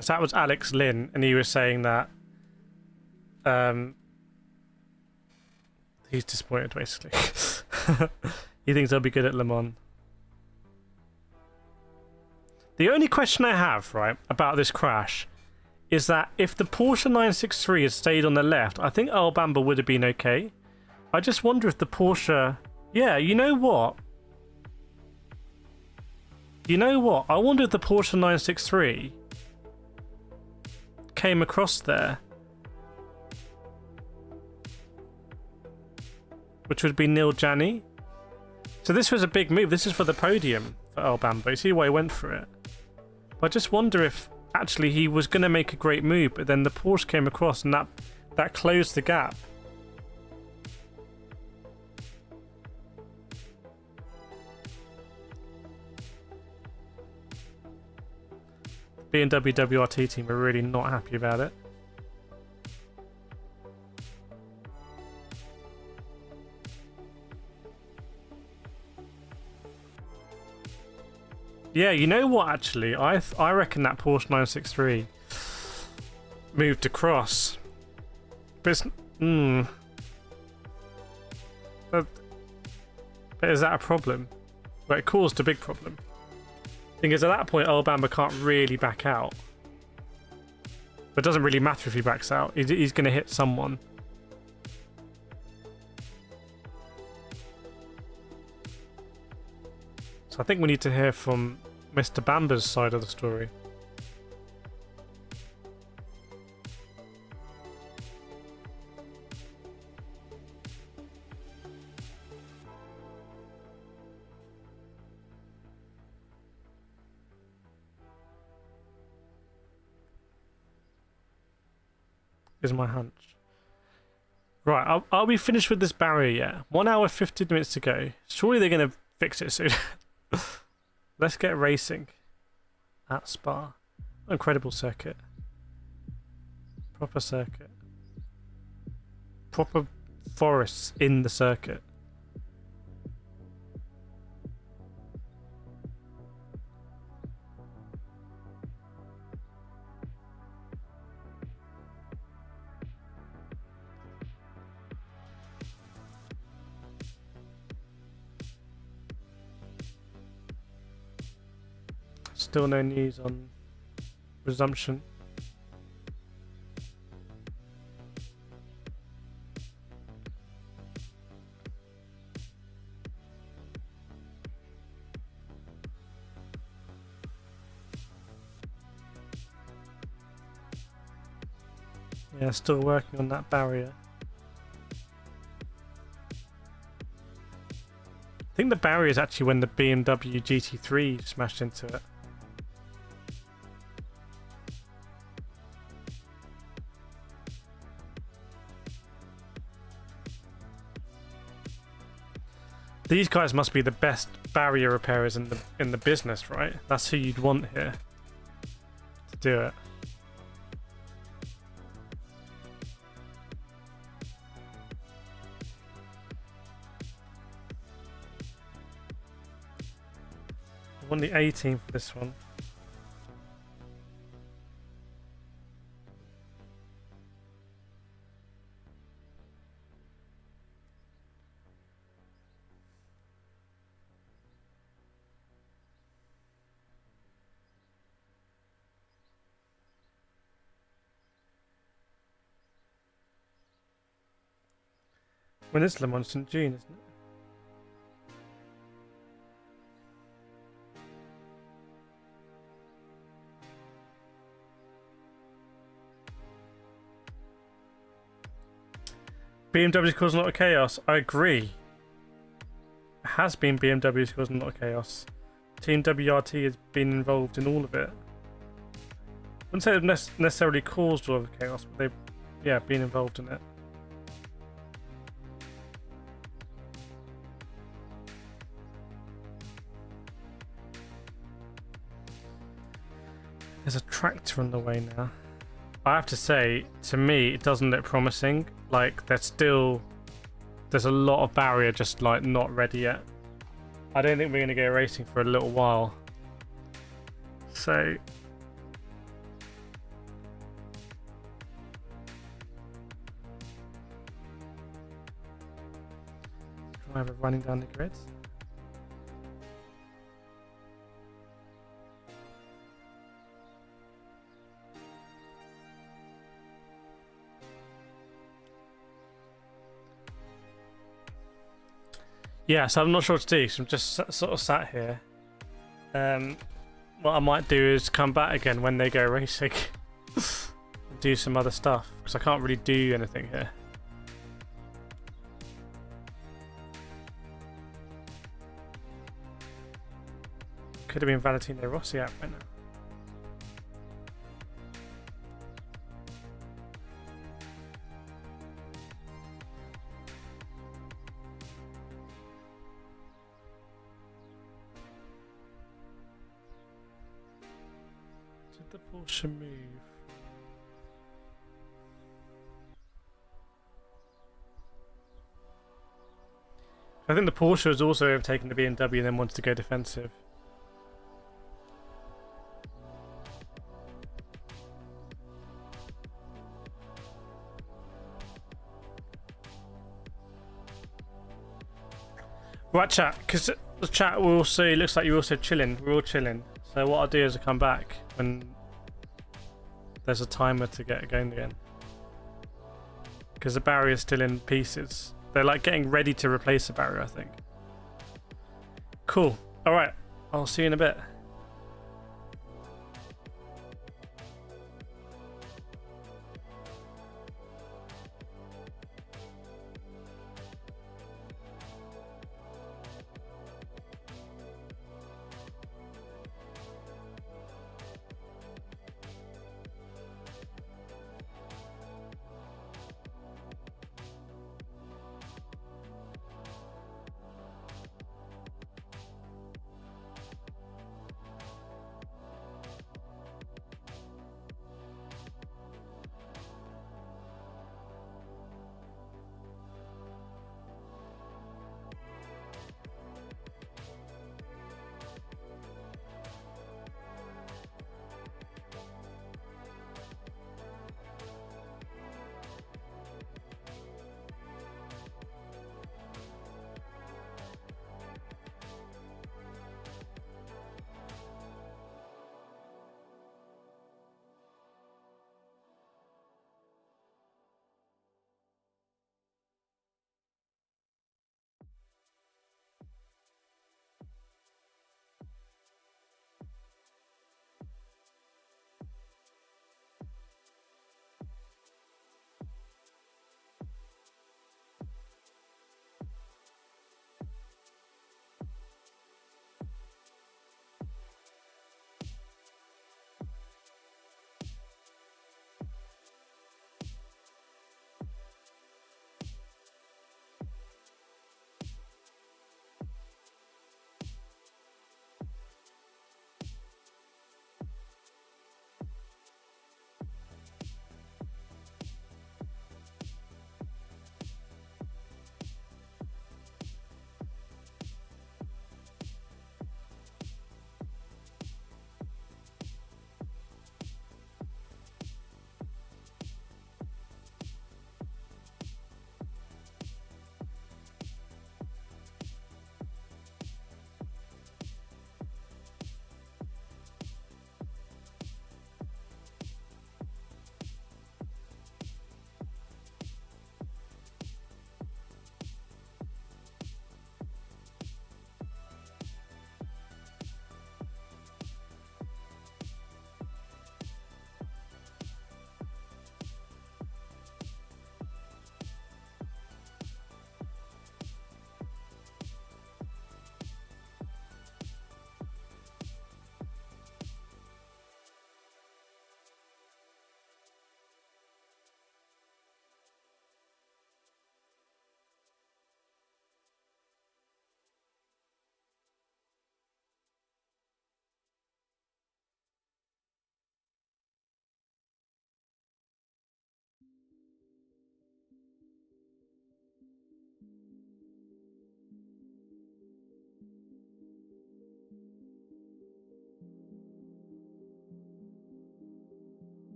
So that was Alex Lynn, and he was saying that he's disappointed, basically. He thinks they'll be good at Le Mans. The only question I have, right, about this crash is that if the Porsche 963 had stayed on the left, I think Al Bamba would have been okay. I just wonder if the Porsche... Yeah, you know what? You know what? I wonder if the Porsche 963... came across there, which would be Nil Jani. So this was a big move. This is for the podium for Al Bamba. You see why he went for it. But I just wonder if actually he was going to make a great move, but then the Porsche came across and that closed the gap. BMW WRT team are really not happy about it. Yeah, you know what, actually? I reckon that Porsche 963 moved across. But it's... But is that a problem? Well, it caused a big problem. Thing is, at that point, Al Bamba can't really back out. But it doesn't really matter if he backs out. He's going to hit someone. So I think we need to hear from Mr. Bamba's side of the story. Is my hunch. Right, are we finished with this barrier yet? 1 hour 15 minutes to go. Surely they're going to fix it soon. Let's get racing at Spa. Incredible circuit. Proper circuit. Proper forests in the circuit. Still no news on resumption. Yeah, still working on that barrier. I think the barrier is actually when the BMW GT3 smashed into it. These guys must be the best barrier repairers in the business, right? That's who you'd want here to do it. I want the 18 for this one. When is Le Mans? In June, isn't it? BMW's causing a lot of chaos. I agree. It has been BMW's causing a lot of chaos. Team WRT has been involved in all of it. I wouldn't say they've necessarily caused all of the chaos, but they've, yeah, been involved in it. There's a tractor on the way now. I have to say, to me, it doesn't look promising. Like, there's a lot of barrier just like not ready yet. I don't think we're going to go racing for a little while. So driver running down the grids. Yeah, so I'm not sure what to do, so I'm just sort of sat here. What I might do is come back again when they go racing. Do some other stuff, because I can't really do anything here. Could have been Valentino Rossi out right now. The Porsche move. I think the Porsche was also overtaking the BMW and then wanted to go defensive. Right, chat, because the chat will also, it looks like you're also chilling. We're all chilling. So what I'll do is I'll come back when there's a timer to get going again. Because the barrier's still in pieces. They're like getting ready to replace the barrier, I think. Cool. Alright, I'll see you in a bit.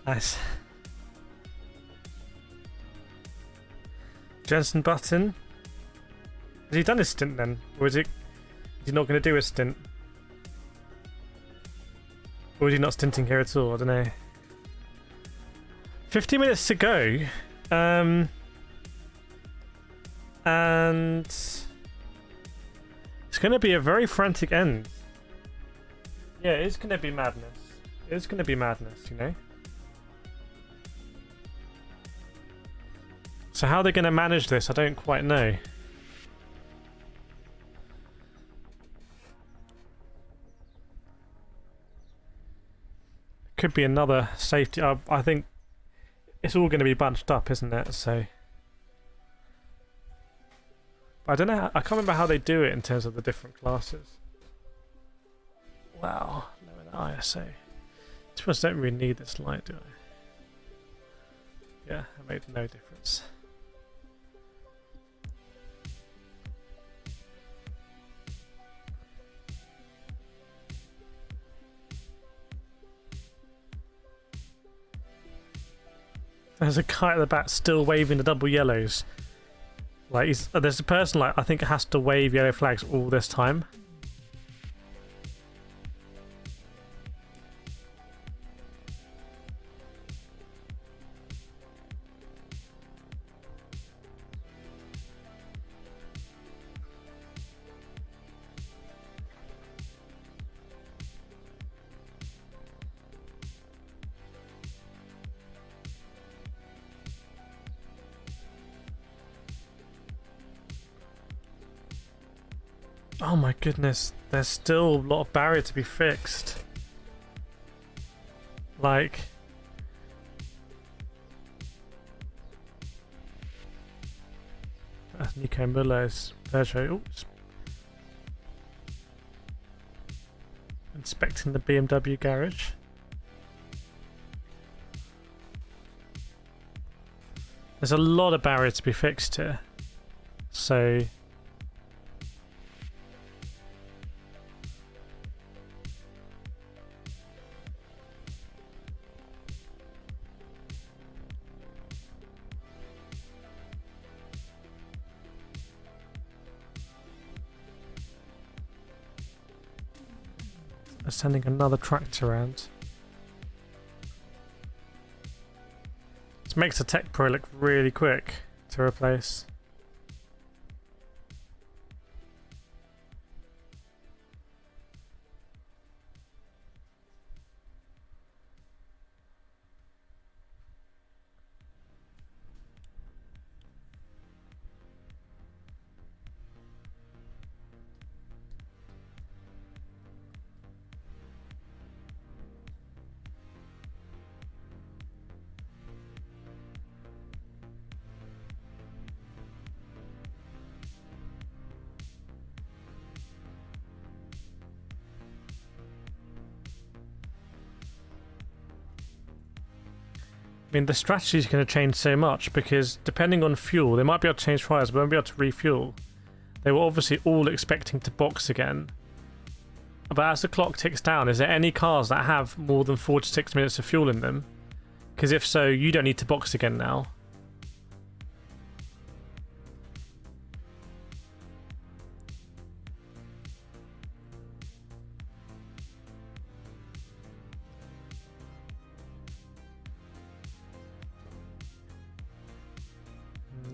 Nice. Jensen Button. Has he done his stint then? Or is he not going to do a stint? Or is he not stinting here at all? I don't know. 50 minutes to go. And it's going to be a very frantic end. Yeah, it's going to be madness. It's going to be madness, you know? So how they're going to manage this, I don't quite know. Could be another safety. I think it's all going to be bunched up, isn't it? So I don't know. I can't remember how they do it in terms of the different classes. Wow, lower the ISO. To be honest, I don't really need this light, do I? Yeah, it made no difference. There's a guy at the back still waving the double yellows. Like, there's a person, like, I think has to wave yellow flags all this time. Oh my goodness, there's still a lot of barrier to be fixed. Like... That's Nico Muller's Sergio. Oops. Inspecting the BMW garage. There's a lot of barrier to be fixed here. So... sending another tractor around. This makes the Tech Pro look really quick to replace. I mean, the strategy is going to change so much because depending on fuel, they might be able to change tyres, but won't be able to refuel. They were obviously all expecting to box again. But as the clock ticks down, is there any cars that have more than 4 to 6 minutes of fuel in them? Because if so, you don't need to box again now.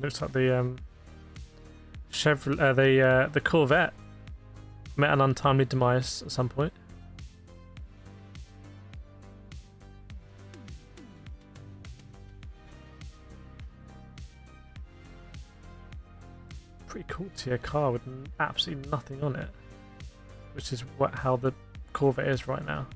Looks like the Chevrolet, the Corvette met an untimely demise at some point. Pretty cool tier car with absolutely nothing on it, which is how the Corvette is right now.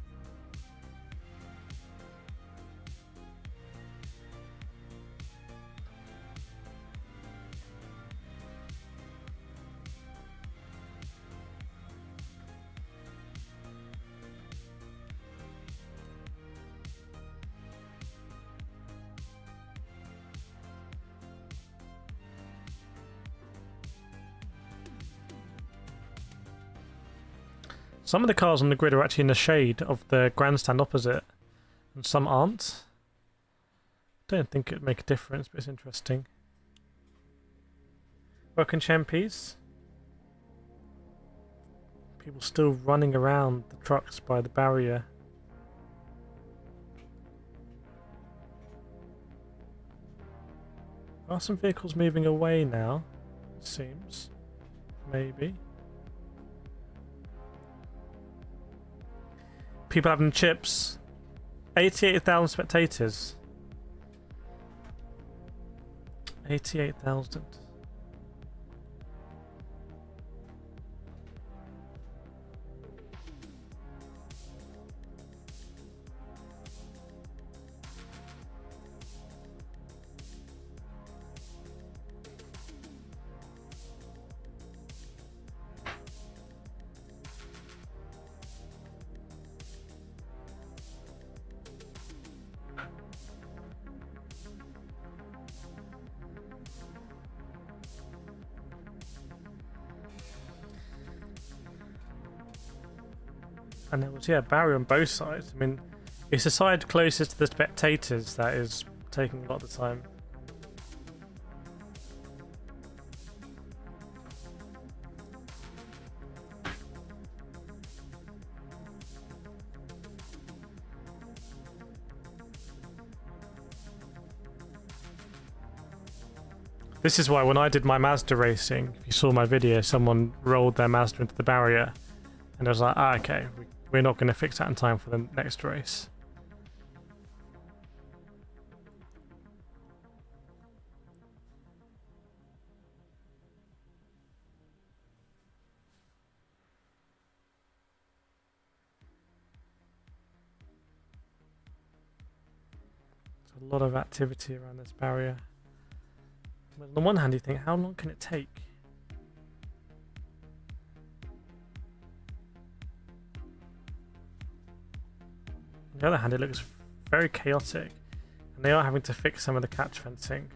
Some of the cars on the grid are actually in the shade of the grandstand opposite, and some aren't. Don't think it'd make a difference, but it's interesting. Welcome, champies. People still running around the trucks by the barrier. There are some vehicles moving away now, it seems. Maybe. People having chips. 88,000 spectators. 88,000. And there was, yeah, barrier on both sides. I mean, it's the side closest to the spectators that is taking a lot of the time. This is why when I did my Mazda racing, if you saw my video, someone rolled their Mazda into the barrier. And I was like, ah, okay, we're not going to fix that in time for the next race. There's a lot of activity around this barrier. But on the one hand, you think, how long can it take? On the other hand, it looks very chaotic, and they are having to fix some of the catch fencing.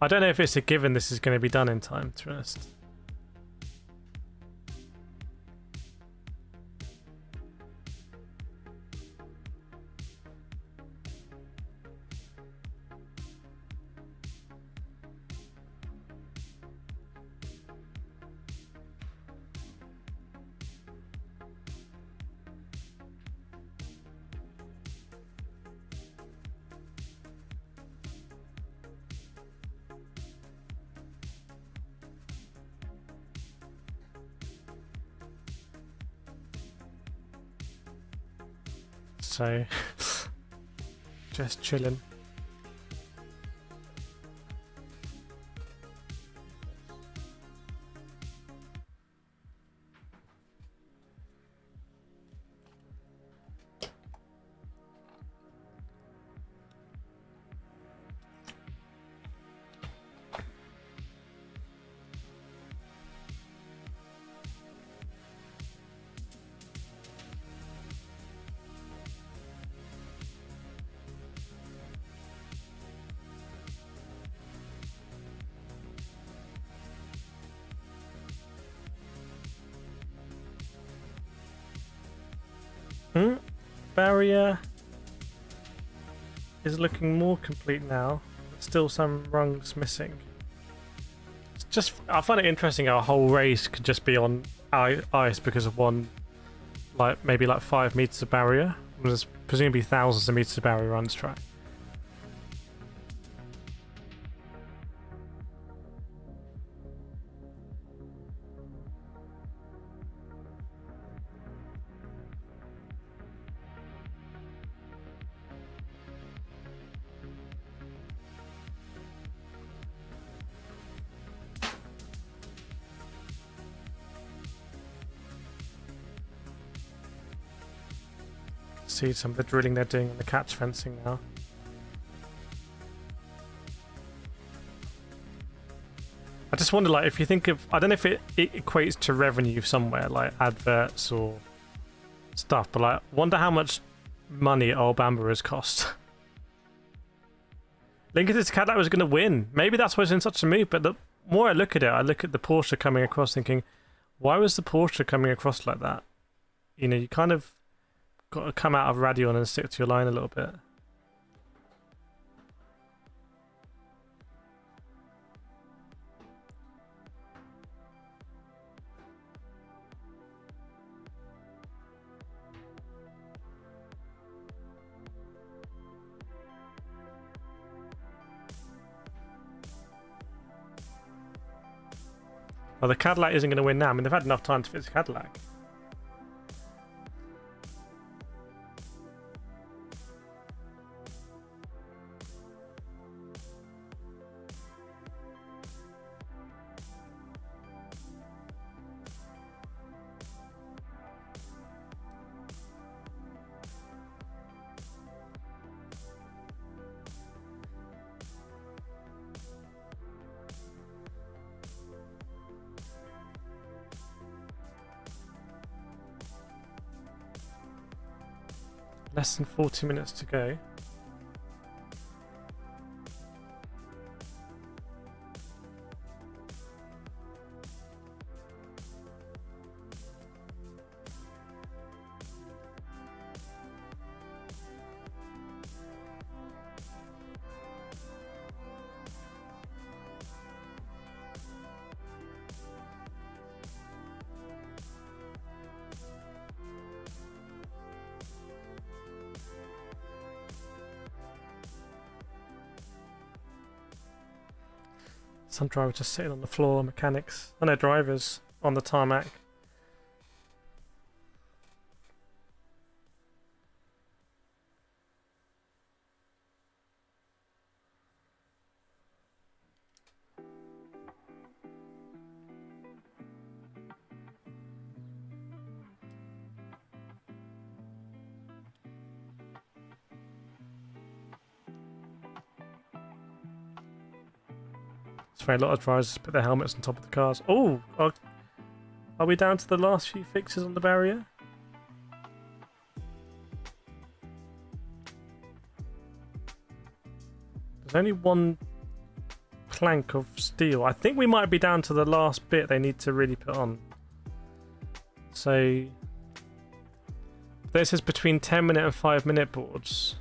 I don't know if it's a given this is going to be done in time, to be honest. So, just chilling. Barrier is looking more complete now. Still some rungs missing. It's just, I find it interesting how a whole race could just be on ice because of one, like maybe like 5 meters of barrier. There's presumably thousands of meters of barrier on this track. See some of the drilling they're doing on the catch fencing now. I just wonder, like, if you think of, I don't know if it equates to revenue somewhere, like adverts or stuff, but like, wonder how much money Old Bamber has cost. Lincoln's Cadillac was going to win. Maybe that's why it's in such a mood, but the more I look at it, I look at the Porsche coming across thinking, why was the Porsche coming across like that? You know, you kind of got to come out of Radion and stick to your line a little bit. Well, the Cadillac isn't going to win now. I mean, they've had enough time to fix the Cadillac. Less than 40 minutes to go. Some drivers just sitting on the floor, mechanics. I know drivers on the tarmac. A lot of drivers put their helmets on top of the cars. Oh, are we down to the last few fixes on the barrier? There's only one plank of steel. I think we might be down to the last bit they need to really put on. So this is between 10-minute and 5-minute boards.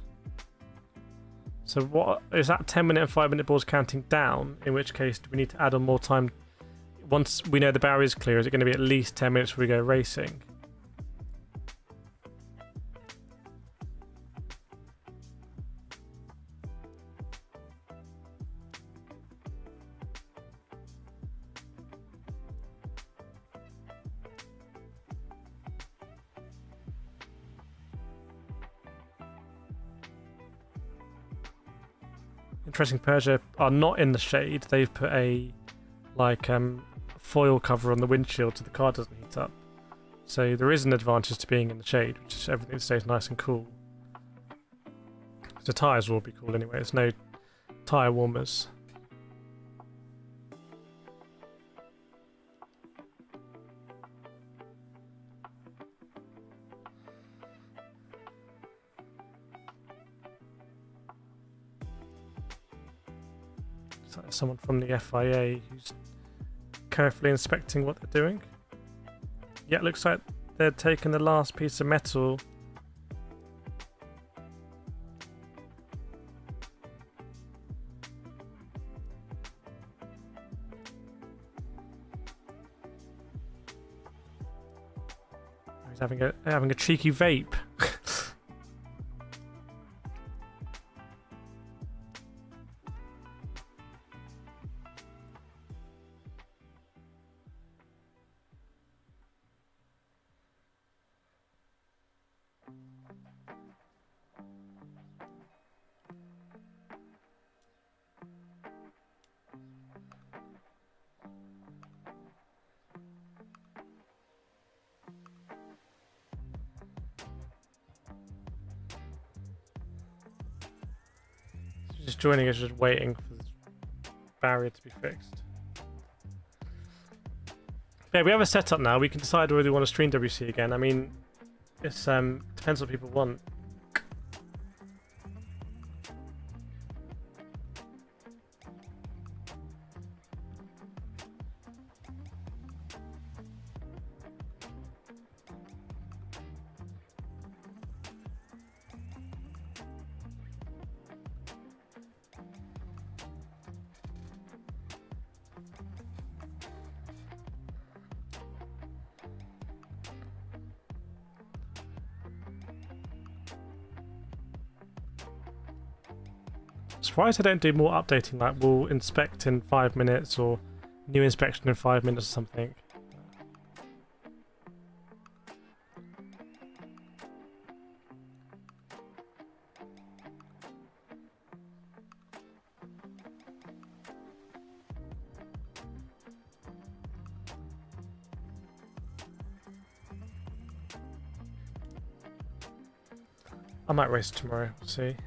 So what is that 10-minute and 5-minute boards counting down? In which case, do we need to add on more time? Once we know the barrier is clear, is it going to be at least 10 minutes before we go racing? Interesting, Persia are not in the shade. They've put a foil cover on the windshield so the car doesn't heat up. So there is an advantage to being in the shade, which is everything stays nice and cool. The tyres will be cool anyway. There's no tyre warmers. Someone from the FIA who's carefully inspecting what they're doing. Yeah, it looks like they're taking the last piece of metal. He's having a cheeky vape. Just joining us, just waiting for the barrier to be fixed. Yeah, we have a setup now. We can decide whether we want to stream WC again. I mean, it's depends what people want. surprised they don't do more updating, like we'll inspect in 5 minutes or new inspection in 5 minutes or something. I might race tomorrow, we'll see.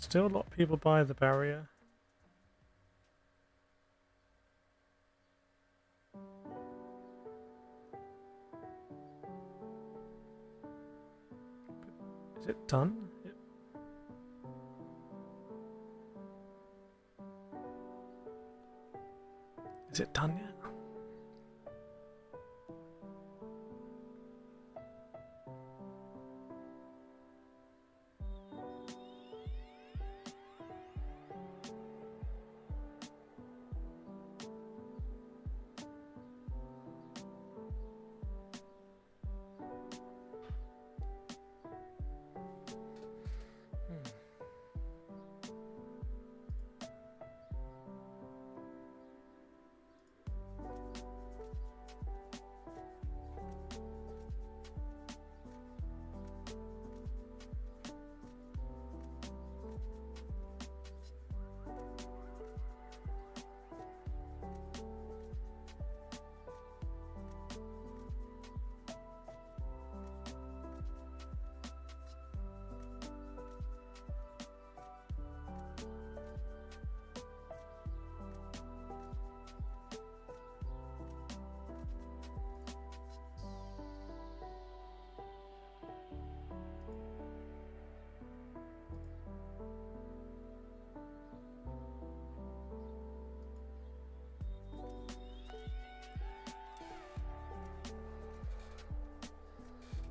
Still a lot of people buy the barrier. Is it done? Is it done yet?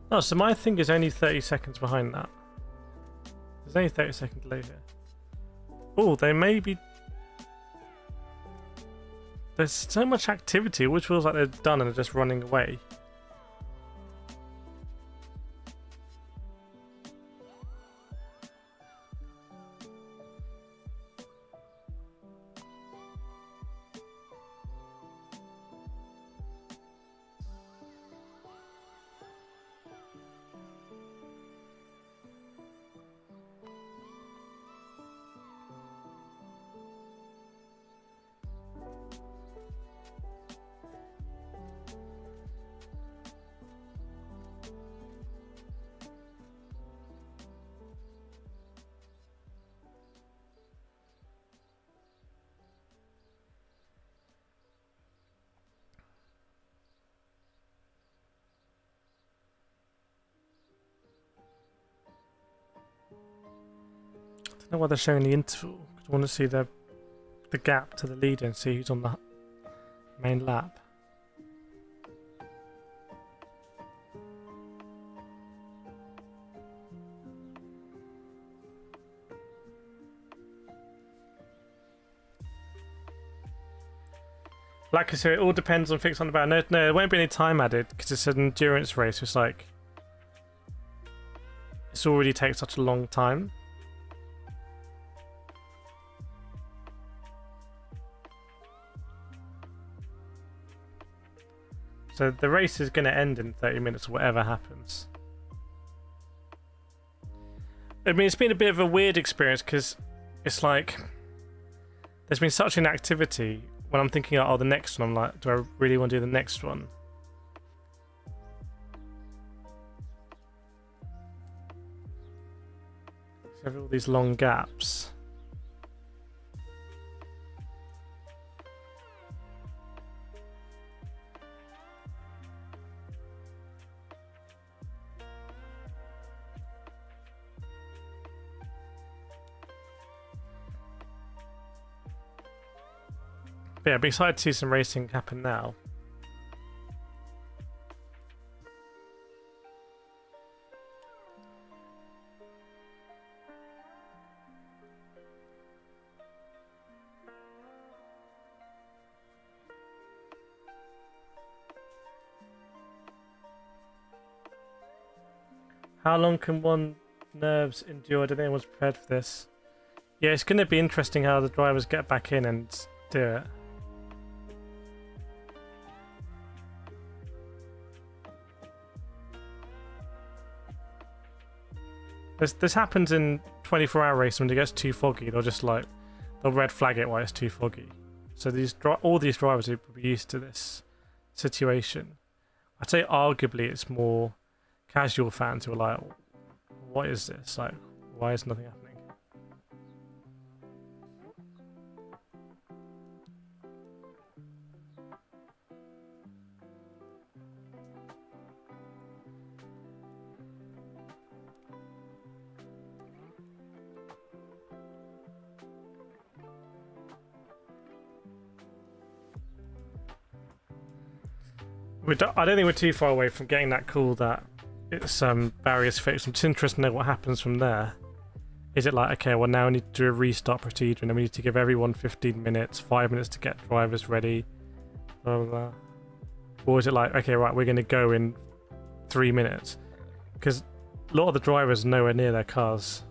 Oh, so my thing is only 30 seconds behind that. There's only 30 second delay here. Oh, they may be... There's so much activity, which feels like they're done and are just running away. I don't know why they're showing the interval. I want to see the gap to the leader and see who's on the main lap. Like I said, it all depends on fixed on the battle. No, there won't be any time added because it's an endurance race. It's like it's already takes such a long time. So the race is going to end in 30 minutes, whatever happens. I mean, it's been a bit of a weird experience because it's like there's been such inactivity. When I'm thinking, oh, the next one, I'm like, do I really want to do the next one? So have all these long gaps. But yeah, I'd be excited to see some racing happen now. How long can one nerves endure? I don't think anyone's prepared for this. Yeah, it's going to be interesting how the drivers get back in and do it. This happens in 24-hour race when it gets too foggy. They'll just like they'll red flag it while it's too foggy. So all these drivers will be used to this situation. I'd say arguably it's more casual fans who are like, "What is this? Like, why is nothing happening?" I don't think we're too far away from getting that call that it's barriers fixed. I'm just interested to know what happens from there. Is it like, okay, well now we need to do a restart procedure and then we need to give everyone 15 minutes, 5 minutes to get drivers ready, blah, blah, blah. Or is it like, okay, right, we're going to go in 3 minutes? Because a lot of the drivers are nowhere near their cars.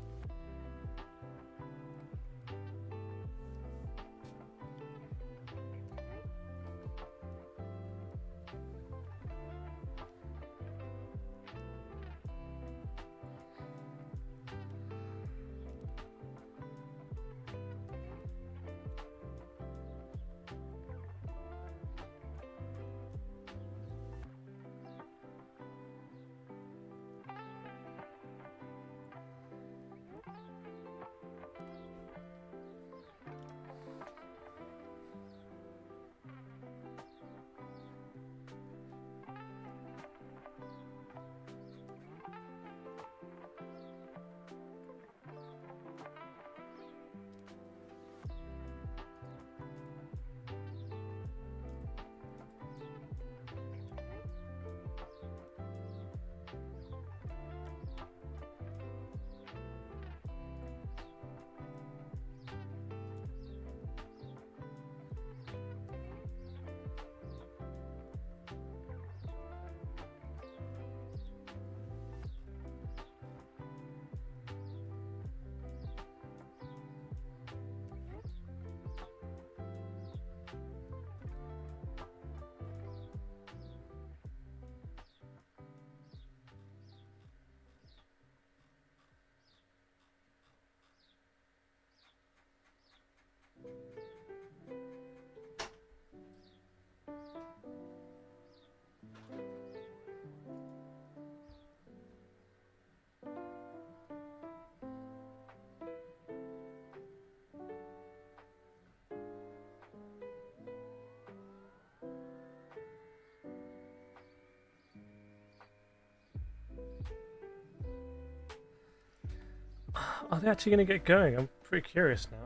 Are they actually going to get going? I'm pretty curious now.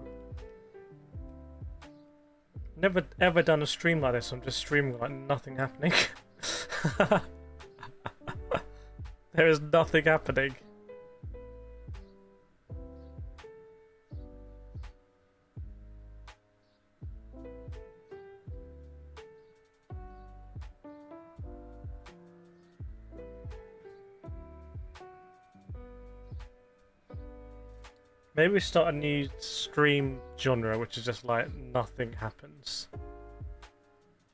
Never ever done a stream like this. I'm just streaming like nothing happening. There is nothing happening. Maybe we start a new stream genre, which is just like nothing happens.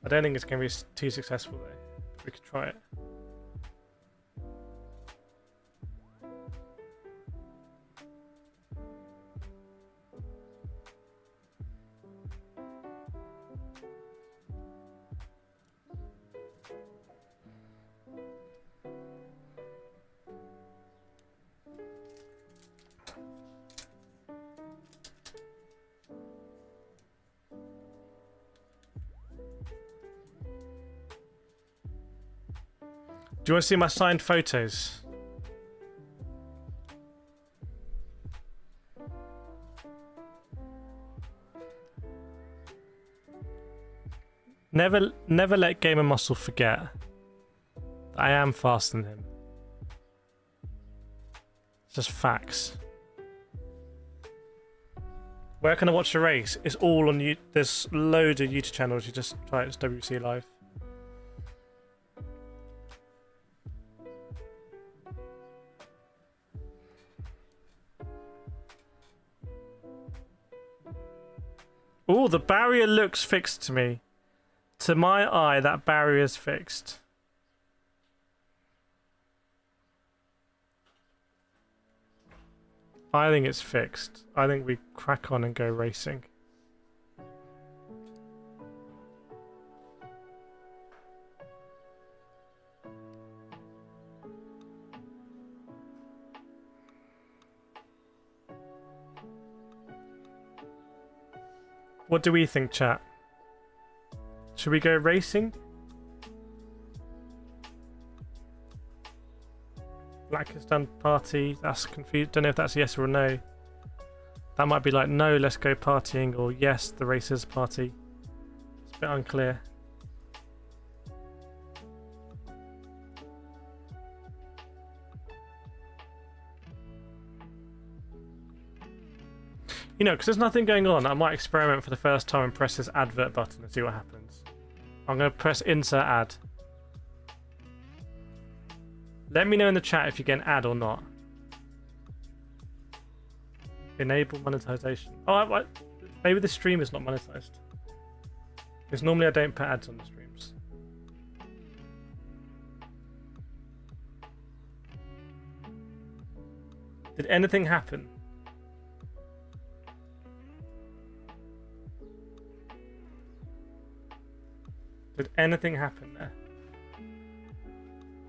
I don't think it's going to be too successful though. We could try it. Do you want to see my signed photos? Never let Gamer Muscle forget that I am faster than him. It's just facts. Where can I watch the race? It's all on you. There's loads of YouTube channels. You just try it's WC Live. Oh, the barrier looks fixed to me. To my eye, that barrier's fixed. I think it's fixed. I think we crack on and go racing. What do we think, chat? Should we go racing? Blackistan party, that's confused. Don't know if that's yes or no. That might be like, no, let's go partying, or yes, the racers party. It's a bit unclear. You know, because there's nothing going on, I might experiment for the first time and press this advert button and see what happens. I'm going to press insert ad. Let me know in the chat if you get an ad or not. Enable monetization. Oh, maybe the stream is not monetized. Because normally I don't put ads on the streams. Did anything happen? Did anything happen there?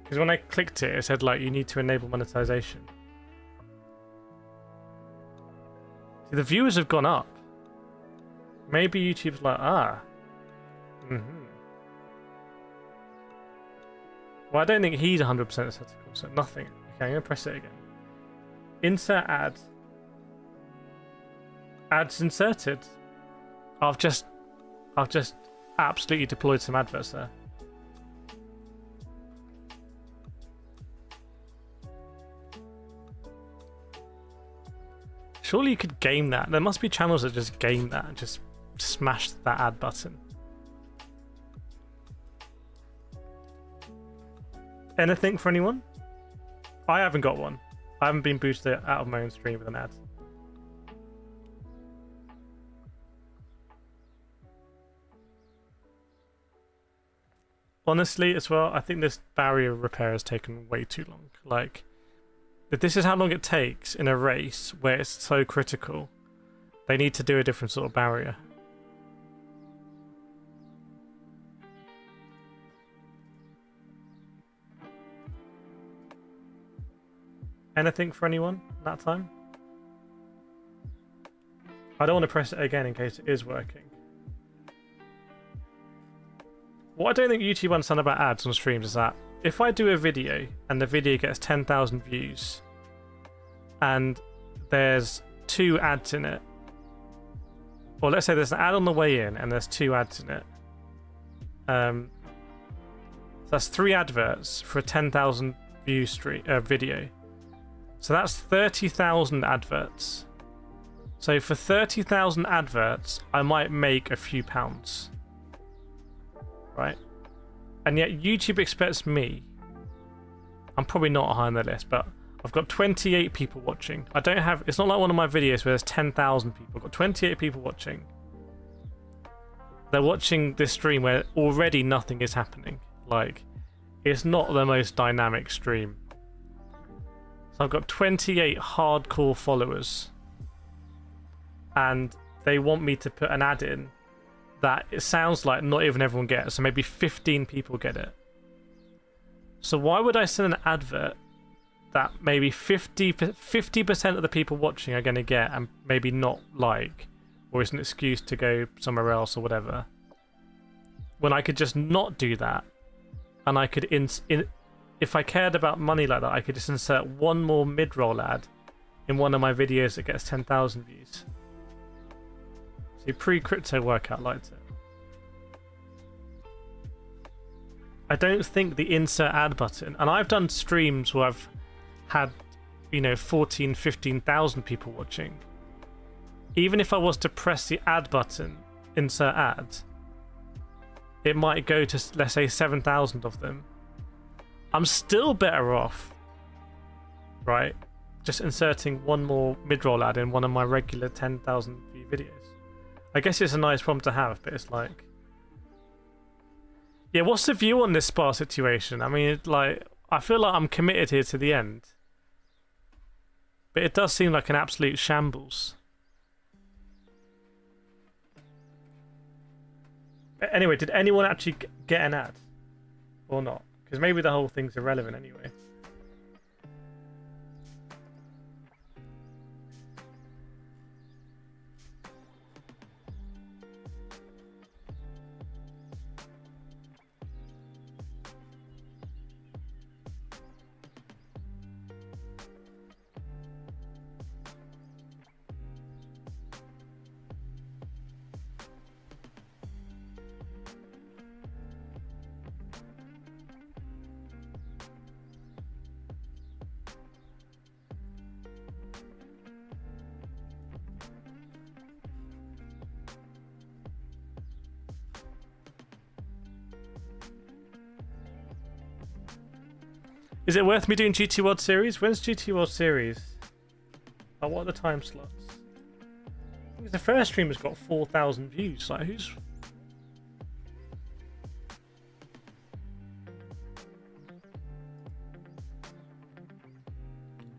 Because when I clicked it, it said like you need to enable monetization. See, the viewers have gone up. Maybe YouTube's like, ah. Well, I don't think he's 100% aesthetical, so nothing. Okay, I'm going to press it again. Insert ad. Ads inserted. I've just absolutely deployed some adverts there. Surely you could game that. There must be channels that just game that and just smash that ad button. Anything for anyone? I haven't got one. I haven't been boosted out of my own stream with an ad. Honestly, as well, I think this barrier repair has taken way too long. Like, if this is how long it takes in a race where it's so critical, they need to do a different sort of barrier. Anything for anyone that time? I don't want to press it again in case it is working. What I don't think YouTube understand about ads on streams is that if I do a video and the video gets 10,000 views and there's 2 ads in it, or let's say there's an ad on the way in and there's 2 ads in it, so that's 3 adverts for a 10,000 view video. So that's 30,000 adverts. So for 30,000 adverts, I might make a few pounds. Right? And yet YouTube expects me, I'm probably not high on the list, but I've got 28 people watching. I don't have, it's not like one of my videos where there's 10,000 people. I've got 28 people watching. They're watching this stream where already nothing is happening. Like, it's not the most dynamic stream. So I've got 28 hardcore followers. And they want me to put an ad in that it sounds like not even everyone gets, so maybe 15 people get it. So why would I send an advert that maybe 50% of the people watching are going to get and maybe not like, or it's an excuse to go somewhere else or whatever, when I could just not do that, and I could, if I cared about money like that, I could just insert one more mid-roll ad in one of my videos that gets 10,000 views. Pre-crypto workout liked it. I don't think the insert ad button, and I've done streams where I've had, 14, 15,000 people watching. Even if I was to press the ad button, insert ad, it might go to, let's say, 7,000 of them. I'm still better off, right? Just inserting one more mid-roll ad in one of my regular 10,000 view videos. I guess it's a nice problem to have, but it's like... Yeah, what's the view on this Spa situation? I mean, I feel like I'm committed here to the end. But it does seem like an absolute shambles. Anyway, did anyone actually get an ad? Or not? Because maybe the whole thing's irrelevant anyway. Is it worth me doing GT World Series? When's GT World Series? Oh, what are the time slots? I think the first stream has got 4,000 views. Like, who's...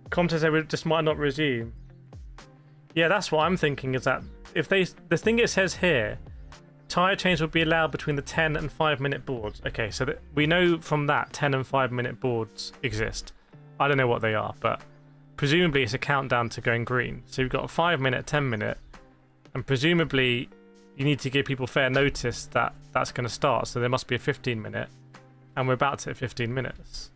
Commenters say we just might not resume. Yeah, that's what I'm thinking, is that if they... The thing it says here, tyre change will be allowed between the 10 and 5 minute boards. Okay, so that we know from that 10 and 5 minute boards exist. I don't know what they are, but presumably it's a countdown to going green. So you've got a 5 minute, 10 minute, and presumably you need to give people fair notice that that's going to start. So there must be a 15 minute, and we're about to hit 15 minutes.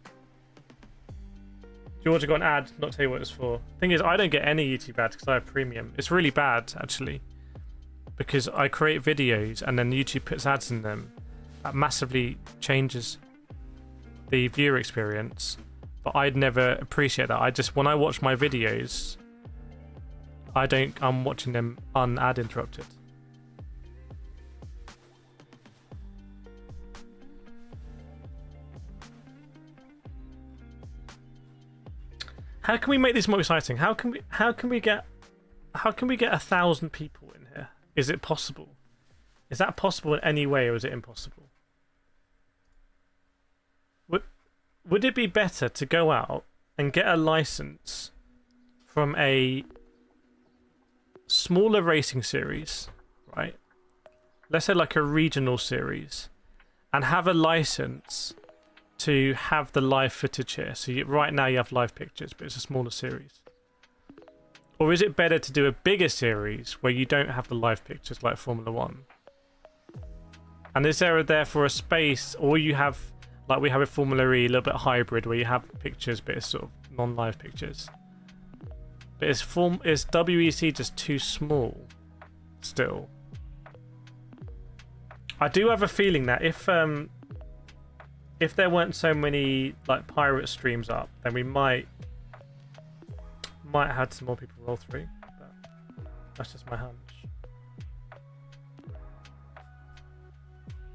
Do you want to go an ad? Not tell you what it's for. Thing is, I don't get any YouTube ads because I have premium. It's really bad, actually, because I create videos and then YouTube puts ads in them. That massively changes the viewer experience. But I'd never appreciate that. When I watch my videos, I'm watching them un-ad interrupted. How can we make this more exciting? How can we get 1,000 people in here? Is it possible? Is that possible in any way, or is it impossible? Would it be better to go out and get a license from a smaller racing series, right? Let's say like a regional series, and have a license to have the live footage here. So right now you have live pictures, but it's a smaller series. Or is it better to do a bigger series where you don't have the live pictures like Formula 1? And is there therefore a space, or you have, like we have with Formula E, a little bit hybrid, where you have pictures but it's sort of non-live pictures? But is WEC just too small still? I do have a feeling that if there weren't so many like pirate streams up, then we might have some more people roll through, but that's just my hunch.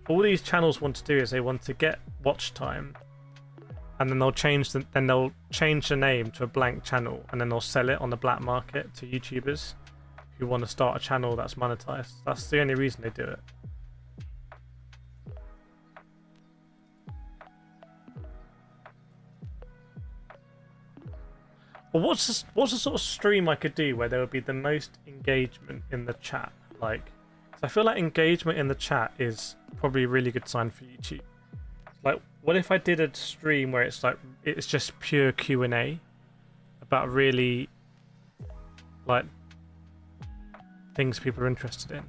All these channels want to do is they want to get watch time, and then they'll change the name to a blank channel, and then they'll sell it on the black market to YouTubers who want to start a channel that's monetized. That's the only reason they do it. Well, what's the sort of stream I could do where there would be the most engagement in the chat? Like, so I feel like engagement in the chat is probably a really good sign for YouTube. Like, what if I did a stream where it's like it's just pure Q&A about really like things people are interested in?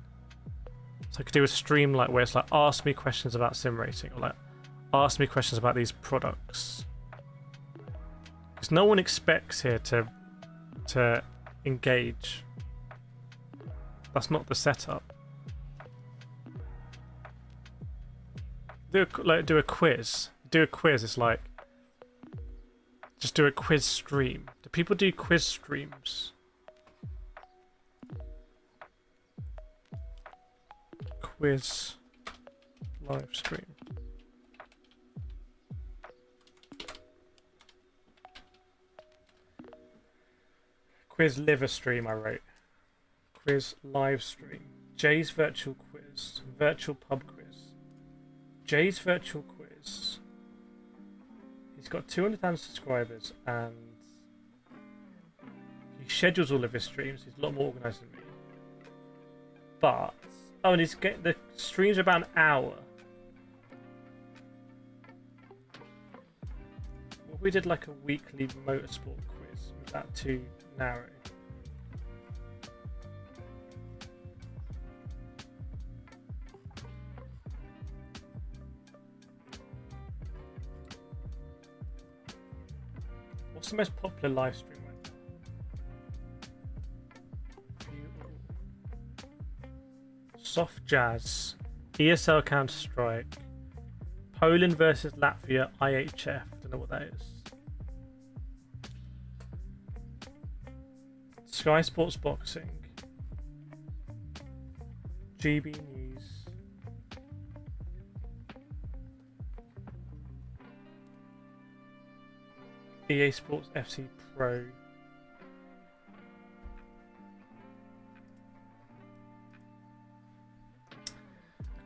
So I could do a stream like where it's like ask me questions about sim racing, or like ask me questions about these products. Because no one expects here to engage. That's not the setup. Do a quiz. Do a quiz. It's like just do a quiz stream. Do people do quiz streams? Quiz live stream. Quiz liver stream. I wrote. Quiz live stream. Jay's virtual quiz. Virtual pub quiz. Jay's virtual quiz. He's got 200,000 subscribers and he schedules all of his streams. He's a lot more organised than me. But oh, and the streams are about an hour. What if we did like a weekly motorsport quiz? Was that too narrow? What's the most popular live stream right now? Soft Jazz, ESL Counter Strike, Poland versus Latvia, IHF. Don't know what that is. Sky Sports Boxing, GB News, EA Sports FC Pro.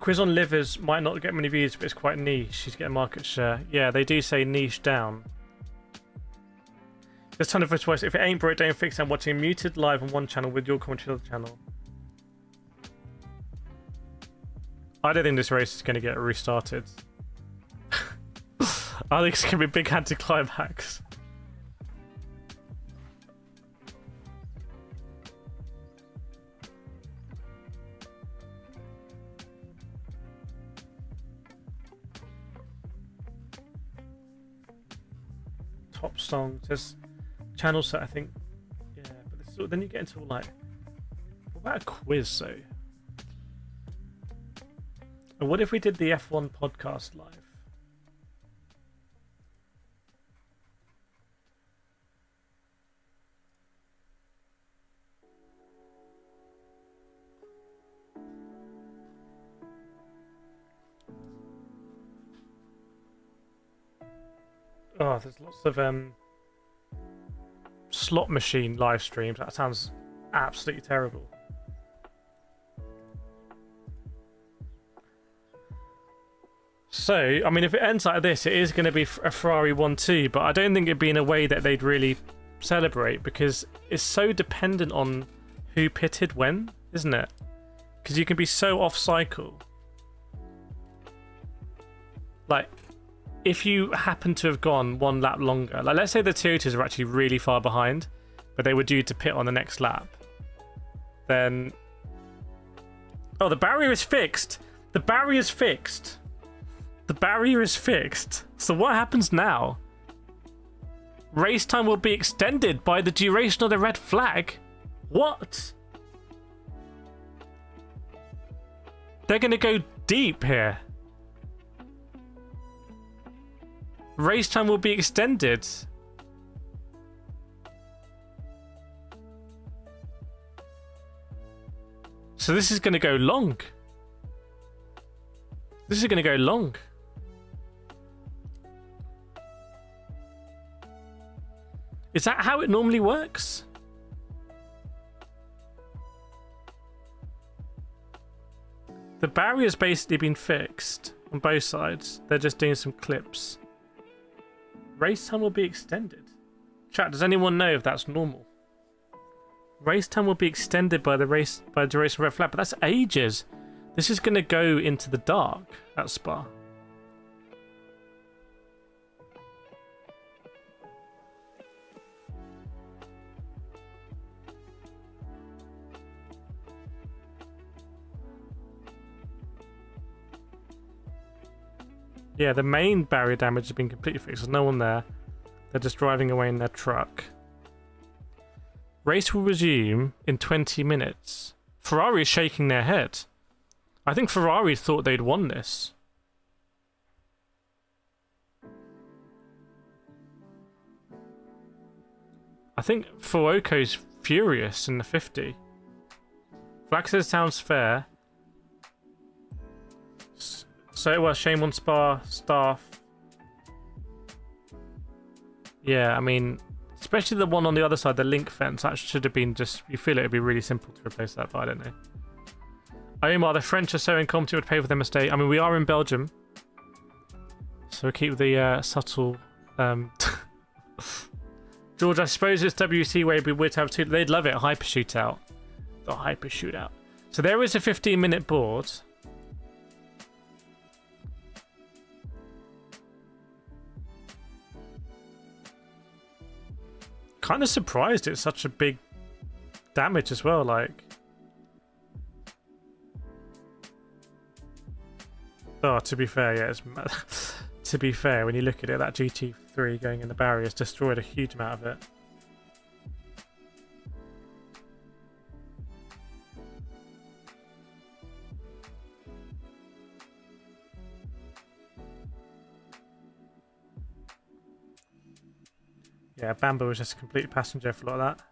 Quiz on livers might not get many views, but it's quite niche. She's getting market share. Yeah, they do say niche down. There's a ton of voice. If it ain't broke, don't fix it. I'm watching muted live on one channel with your commentary on the other channel. I don't think this race is going to get restarted. I think it's going to be a big anticlimax. Top songs. There's channel set, I think. Yeah, but then you get into all like, what about a quiz though? And what if we did the F1 podcast live? Oh, there's lots of slot machine live streams. That sounds absolutely terrible. So, I mean, if it ends like this, it is going to be a Ferrari 1-2, but I don't think it'd be in a way that they'd really celebrate because it's so dependent on who pitted when, isn't it? Because you can be so off cycle. Like, if you happen to have gone one lap longer, like let's say the Toyotas are actually really far behind, but they were due to pit on the next lap, then... Oh, the barrier is fixed! The barrier is fixed! The barrier is fixed. So what happens now? Race time will be extended by the duration of the red flag? What? They're going to go deep here. Race time will be extended. So this is going to go long. This is going to go long. Is that how it normally works? The barrier's basically been fixed on both sides. They're just doing some clips. Race time will be extended. Chat, does anyone know if that's normal? Race time will be extended by the duration of red flag, but that's ages. This is going to go into the dark at Spa. Yeah, the main barrier damage has been completely fixed. There's no one there. They're just driving away in their truck. Race will resume in 20 minutes. Ferrari is shaking their head. I think Ferrari thought they'd won this. think Fuoco's furious in the 50. Flag says sounds fair. So, well, shame on Spa staff. Yeah, I mean, especially the one on the other side, the link fence, that should have been just, you feel it would be really simple to replace that, but I don't know. Omar, the French are so incompetent, would pay for their mistake. I mean, we are in Belgium, so we'll keep the subtle... George, I suppose this WEC way we would have two. They'd love it, a hyper shootout. The hyper shootout. So there is a 15-minute board. Kind of surprised it's such a big damage as well, like. Oh, to be fair, yeah, it's to be fair, when you look at it, that GT3 going in the barrier has destroyed a huge amount of it. Yeah, Bamba was just a complete passenger for a lot of that.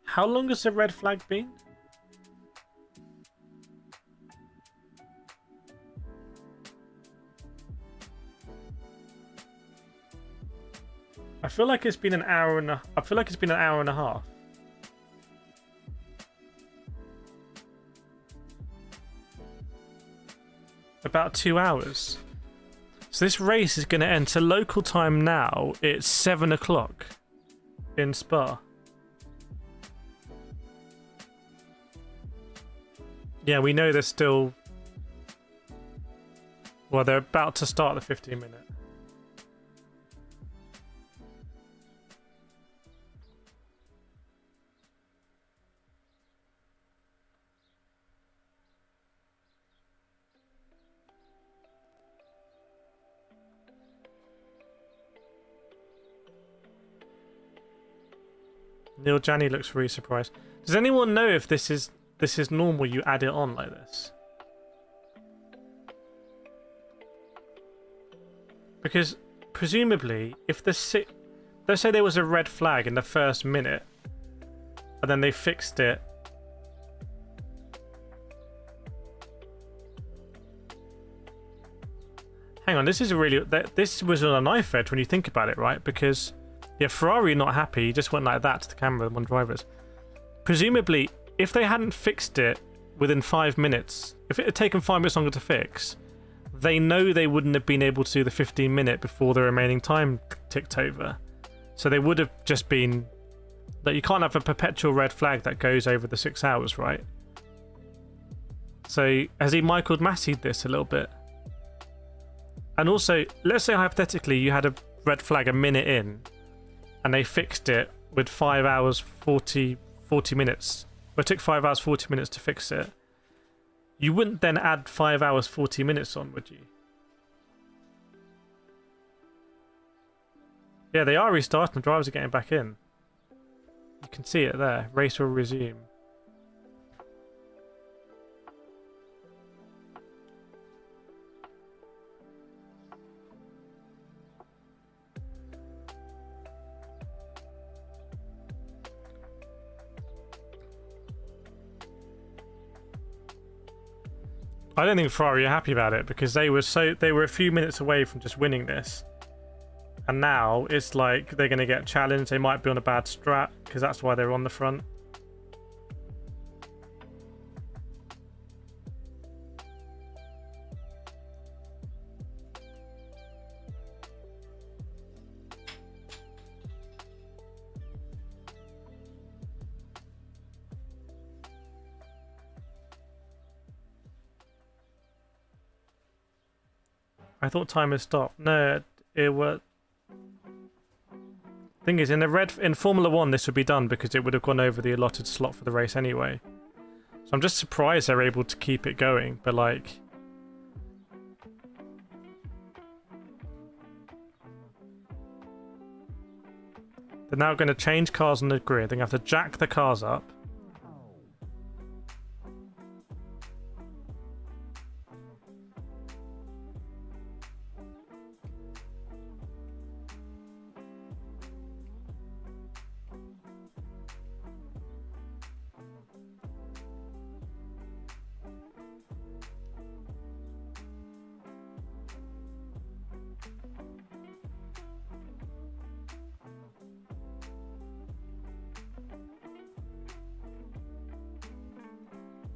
How long has the red flag been? I feel like it's been an hour and a... I feel like it's been an hour and a half. About 2 hours. So this race is going to end. So local time now, it's 7 o'clock in Spa. Yeah, we know they're still... Well, they're about to start the 15-minute. Neil Janney looks really surprised. Does anyone know if this is normal, you add it on like this? Because presumably, if the let's say there was a red flag in the first minute, and then they fixed it. Hang on, this is a really... This was on a knife edge when you think about it, right? Because, yeah, Ferrari not happy, he just went like that to the camera, one drivers. Presumably, if they hadn't fixed it within 5 minutes, if it had taken 5 minutes longer to fix, they know they wouldn't have been able to do the 15-minute before the remaining time ticked over. So they would have just been... Like, you can't have a perpetual red flag that goes over the 6 hours, right? So, has he Michael Massey'd this a little bit? And also, let's say hypothetically you had a red flag a minute in, and they fixed it with 5 hours 40 minutes. Well, it took 5 hours 40 minutes to fix it. You wouldn't then add 5 hours 40 minutes on, would you? Yeah, they are restarting. The drivers are getting back in. You can see it there. Race will resume. I don't think Ferrari are happy about it because they were a few minutes away from just winning this, and now it's like they're going to get challenged. They might be on a bad strat because that's why they're on the front. I thought time had stopped. No, it was... Thing is, in Formula 1 this would be done because it would have gone over the allotted slot for the race anyway. So I'm just surprised they're able to keep it going, but like... They're now going to change cars on the grid. They're going to have to jack the cars up.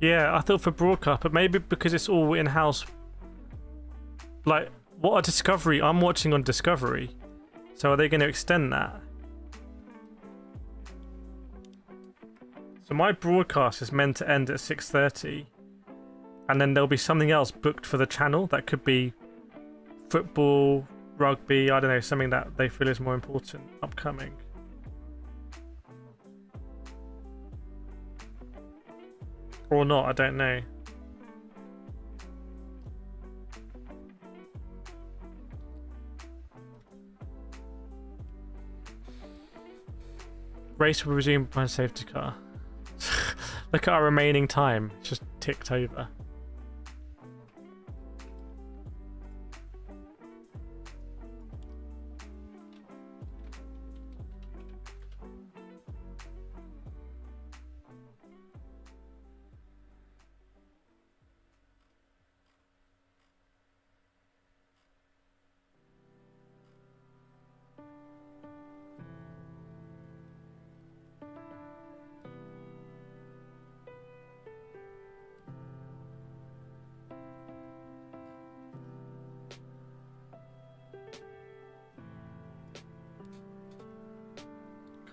Yeah, I thought for broadcast, but maybe because it's all in-house. Like, what a Discovery? I'm watching on Discovery. So are they going to extend that? So my broadcast is meant to end at 6:30. And then there'll be something else booked for the channel. That could be football, rugby, I don't know, something that they feel is more important upcoming. Or not, I don't know. Race will resume behind safety car. Look at our remaining time. It's just ticked over.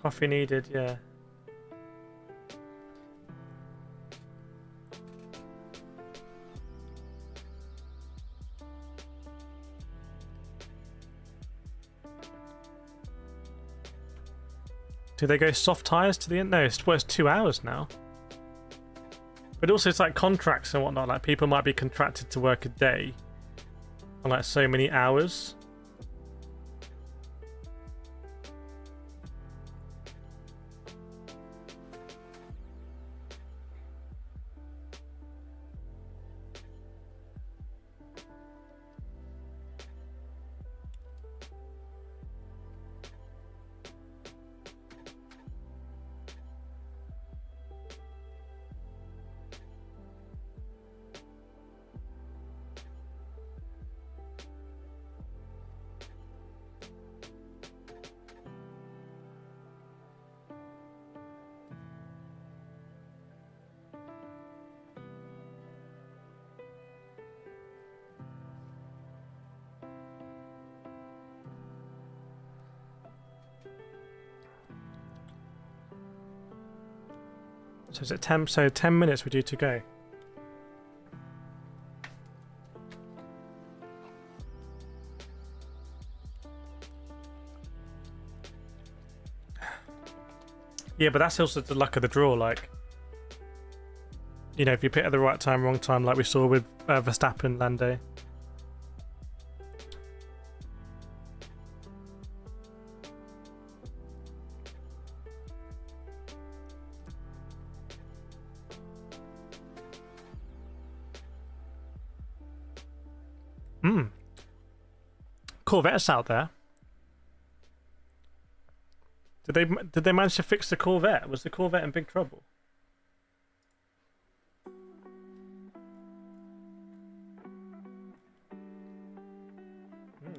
Coffee needed, yeah. Do they go soft tires to the end? No, it's 2 hours now. But also it's like contracts and whatnot. Like people might be contracted to work a day on like so many hours. So is it 10? So 10 minutes we're due to go. Yeah, but that's also the luck of the draw. Like, you know, if you pick at the right time, wrong time, like we saw with Verstappen, Lando. Corvette's out there. Did they manage to fix the Corvette? Was the Corvette in big trouble?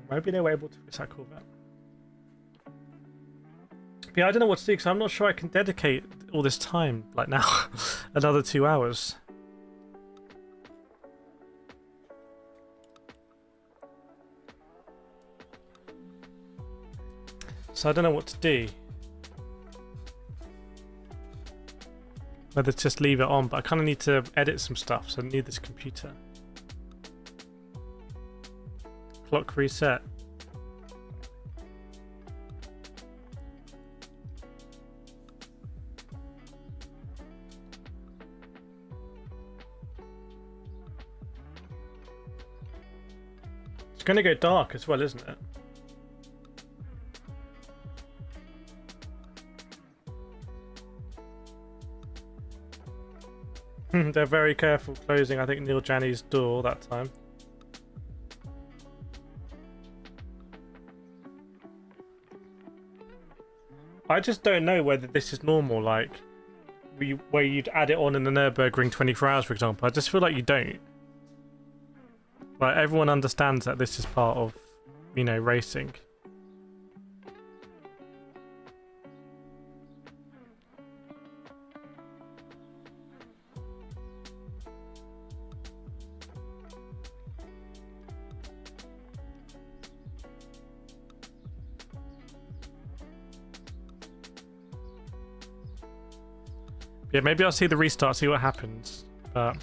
Maybe they were able to fix that Corvette. But yeah, I don't know what to do because I'm not sure I can dedicate all this time, like now, another 2 hours. So I don't know what to do. Whether to just leave it on, but I kind of need to edit some stuff, so I need this computer. Clock reset. It's going to go dark as well, isn't it? They're very careful closing, I think, Neil Jani's door that time. I just don't know whether this is normal, like, where you'd add it on in the Nürburgring 24 hours, for example. I just feel like you don't. Like, everyone understands that this is part of, you know, racing. Yeah, maybe I'll see the restart, see what happens. But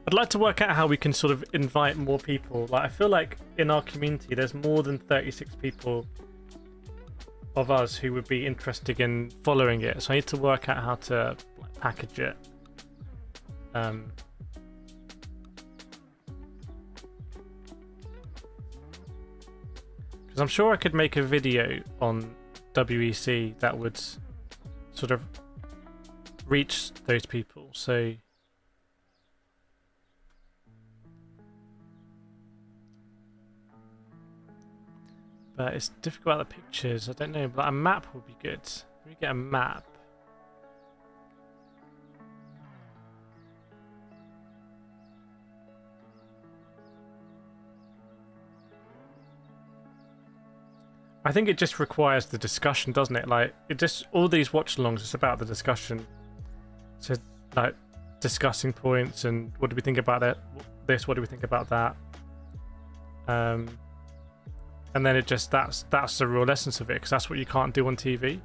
I'd like to work out how we can sort of invite more people. Like, I feel like in our community, there's more than 36 people of us who would be interested in following it. So I need to work out how to like, package it. Because I'm sure I could make a video on WEC that would sort of reach those people. So but it's difficult about the pictures. I don't know, but a map would be good. Let me get a map. I think it just requires the discussion, doesn't it? Like, it just, all these watch-alongs, it's about the discussion. So, like, discussing points and what do we think about this, what do we think about that? And then it just, that's the real essence of it, because that's what you can't do on TV.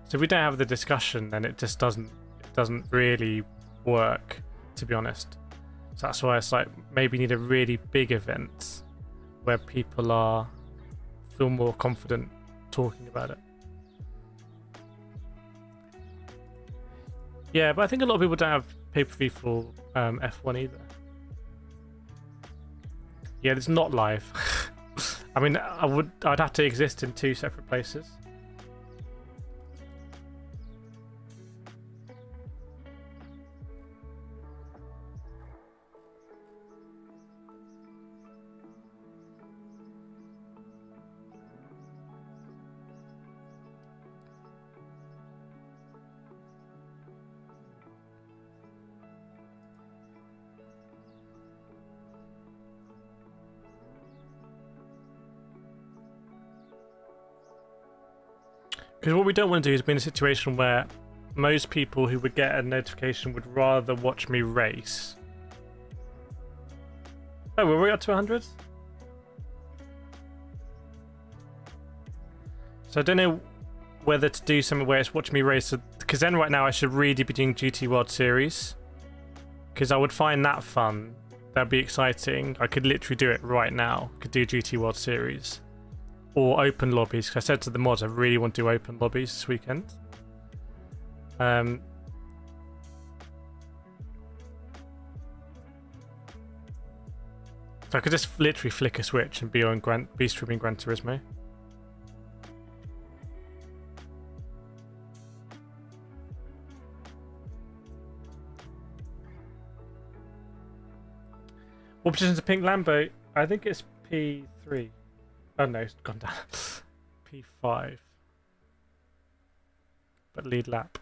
So if we don't have the discussion, then it just doesn't really work, to be honest. So that's why it's like, maybe you need a really big event where people feel more confident talking about it. Yeah, but I think a lot of people don't have pay-per-view for F1 either. Yeah, it's not live. I mean, I'd have to exist in 2 separate places. Because what we don't want to do is be in a situation where most people who would get a notification would rather watch me race. Oh, were we up to 100? So I don't know whether to do something where it's watch me race, because then right now I should really be doing GT World Series. Because I would find that fun. That'd be exciting. I could literally do it right now. Could do GT World Series. Or open lobbies, because I said to the mods I really want to do open lobbies this weekend. So I could just literally flick a switch and be streaming Gran Turismo. What position's a pink Lambo? I think it's P3. Oh no, it's gone down. P5. But lead lap.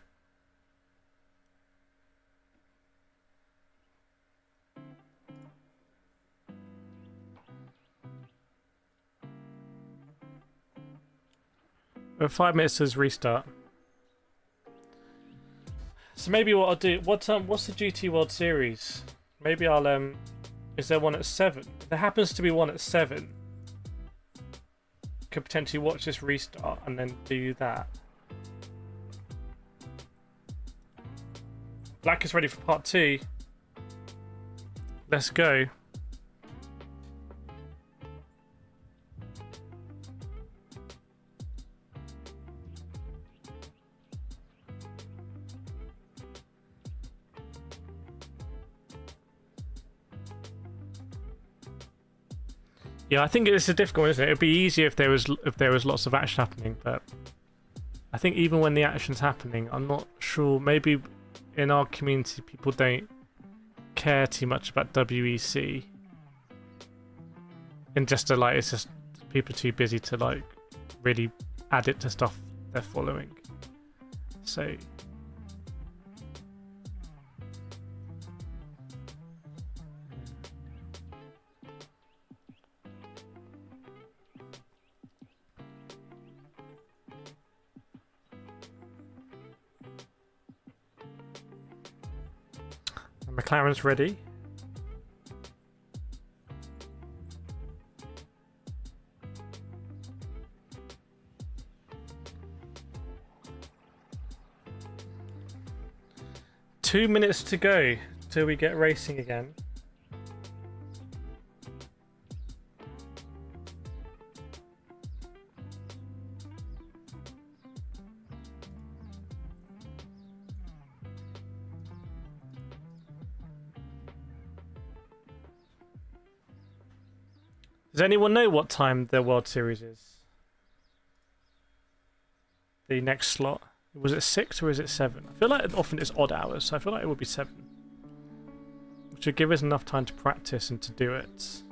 We're 5 minutes to restart. So maybe what I'll do, what's the GT World Series? Maybe I'll is there one at 7? If there happens to be one at 7, could potentially watch this restart and then do that. Black is ready for part 2. Let's go. Yeah, I think it's a difficult one, isn't it? It'd be easier if there was lots of action happening, but I think even when the action's happening, I'm not sure. Maybe in our community, people don't care too much about WEC, and just to like, it's just people are too busy to like really add it to stuff they're following. So. McLaren's ready. 2 minutes to go till we get racing again. Does anyone know what time the World Series is? The next slot. Was it 6 or is it 7? I feel like often it's odd hours, so I feel like it would be 7. Which would give us enough time to practice and to do it.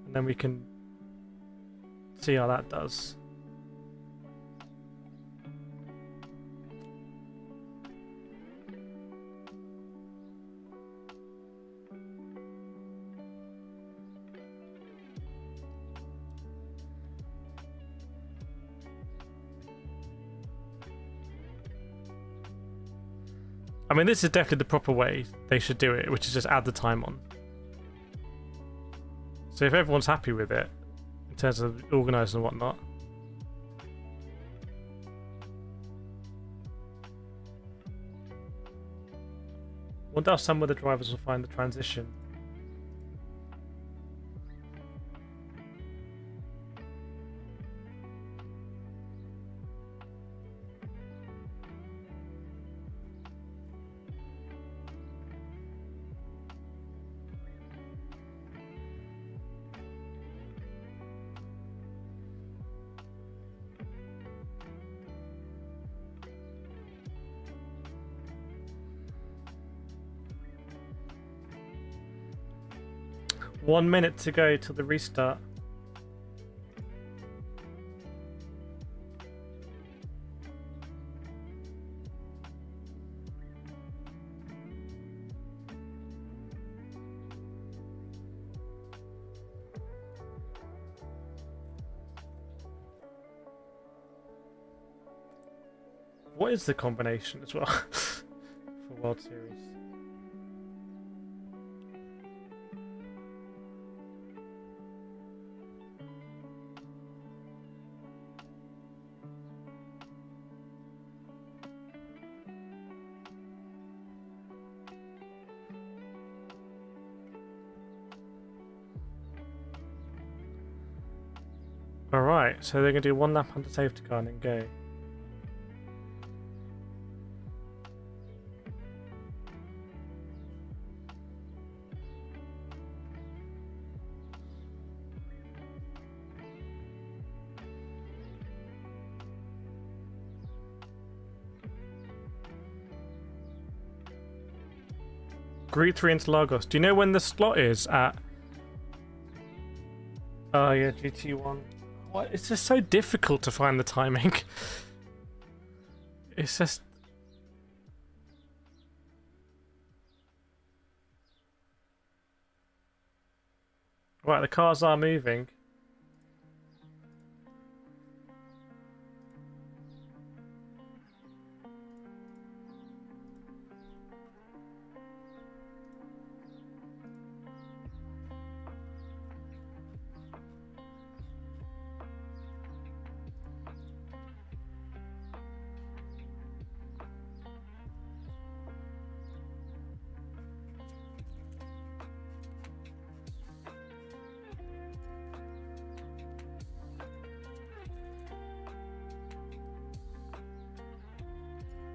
And then we can see how that does. I mean, this is definitely the proper way they should do it, which is just add the time on. So if everyone's happy with it, in terms of organising and whatnot. Wonder how some of the drivers will find the transition. One minute to go till the restart. What is the combination as well for World Series? Alright, so they're going to do one lap under safety car and then go. Group 3 into Lagos. Do you know when the slot is at... Oh yeah, GT1. What? It's just so difficult to find the timing. It's just... Right, the cars are moving.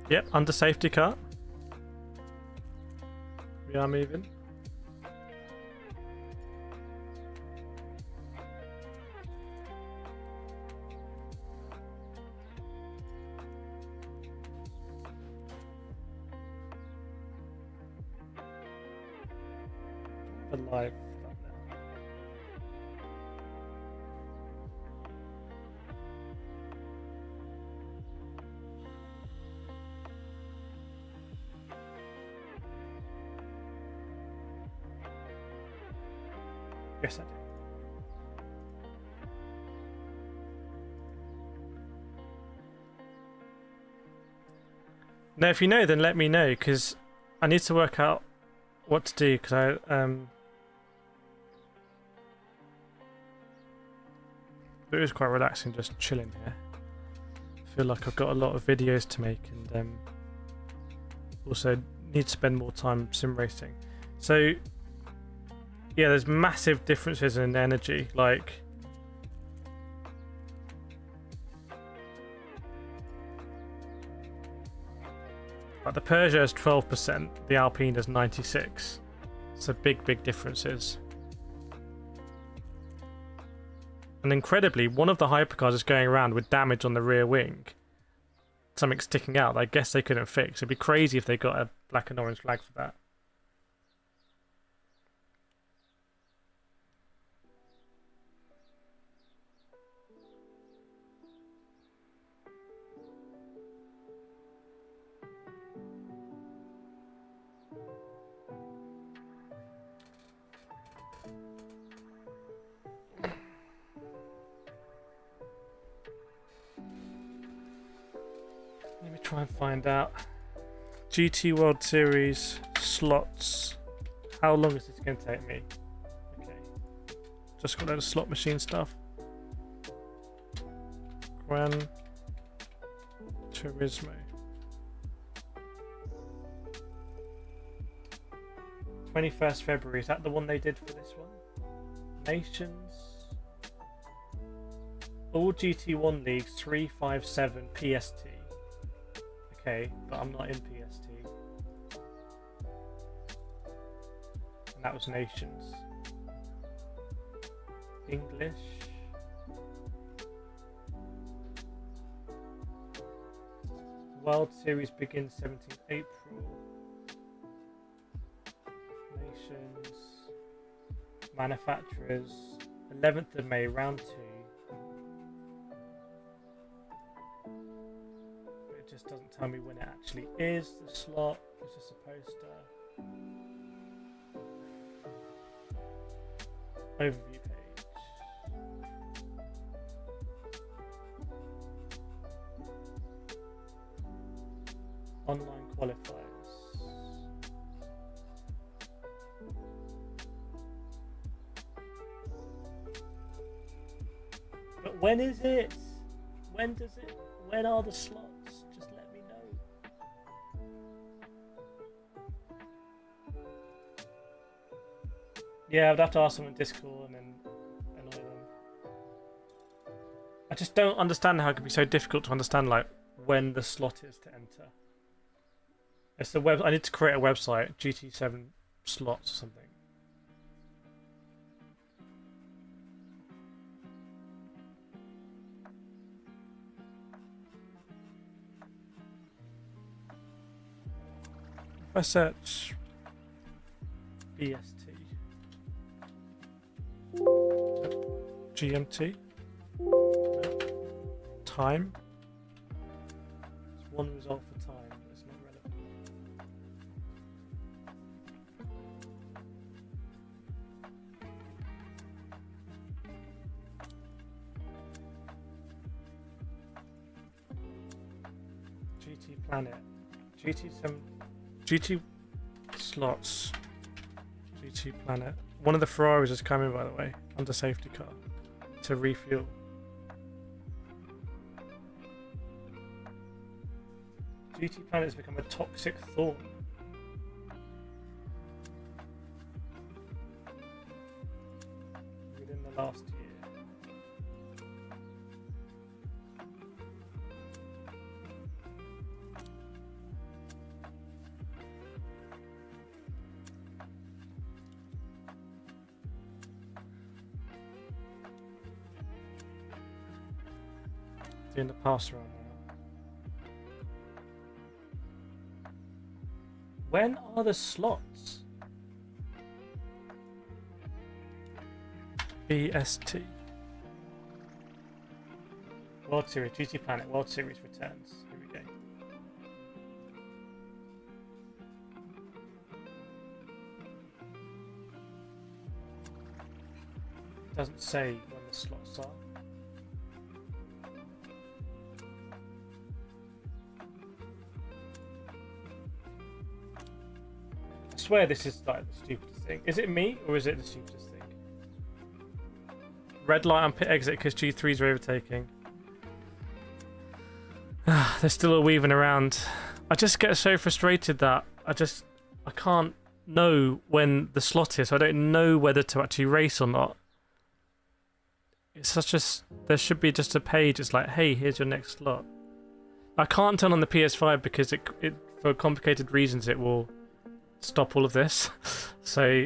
Yep, under safety car. We are moving. Alive. Yes, I do. Now, if you know, then let me know, because I need to work out what to do, because it was quite relaxing just chilling here feel like I've got a lot of videos to make, and also need to spend more time sim racing. So yeah, there's massive differences in energy. Like the Peugeot has 12%, the Alpine has 96%. So big differences. And incredibly, one of the hypercars is going around with damage on the rear wing. Something sticking out that I guess they couldn't fix. It'd be crazy if they got a black and orange flag for that. Let me try and find out. GT World Series slots. How long is this going to take me? Okay. Just got a load of slot machine stuff. Gran Turismo. 21st February. Is that the one they did for this one? Nations. All GT1 leagues 357 PST. Okay, but I'm not in PST. And that was Nations. English. World Series begins 17th April. Nations. Manufacturers. 11th of May, round 2. Just doesn't tell me when it actually is. The slot is just a poster. Overview page. Online qualifiers. But when is it? When does it? When are the slots? Yeah, I'd have to ask them on Discord and then annoy them. I just don't understand how it could be so difficult to understand, like, when the slot is to enter. It's the web. I need to create a website, GT7 slots or something. If I search BST. GMT. Time. It's one result for time. It's not relevant. GT Planet. GT7. GT slots. GT Planet. One of the Ferraris is coming, by the way, under safety car to refuel. GT Planet has become a toxic thorn. Within the last year. Doing the pass around now. When are the slots? BST. World Series, GT Planet, World Series returns. Here we go. It doesn't say when the slots are. I swear this is like the stupidest thing. Is it me or is it the stupidest thing? Red light on pit exit because G3s are overtaking. They're still all weaving around. I just get so frustrated that I can't know when the slot is. So I don't know whether to actually race or not. It's such a... There should be just a page. It's like, hey, here's your next slot. I can't turn on the PS5 because it for complicated reasons it will stop all of this. So...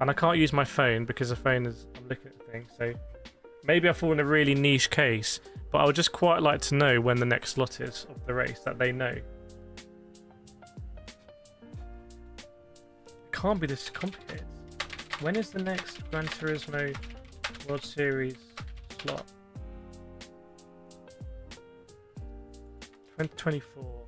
And I can't use my phone because the phone is... I'm looking at the thing. So maybe I fall in a really niche case. But I would just quite like to know when the next slot is of the race, that they know. It can't be this complicated. When is the next Gran Turismo World Series slot? 2024.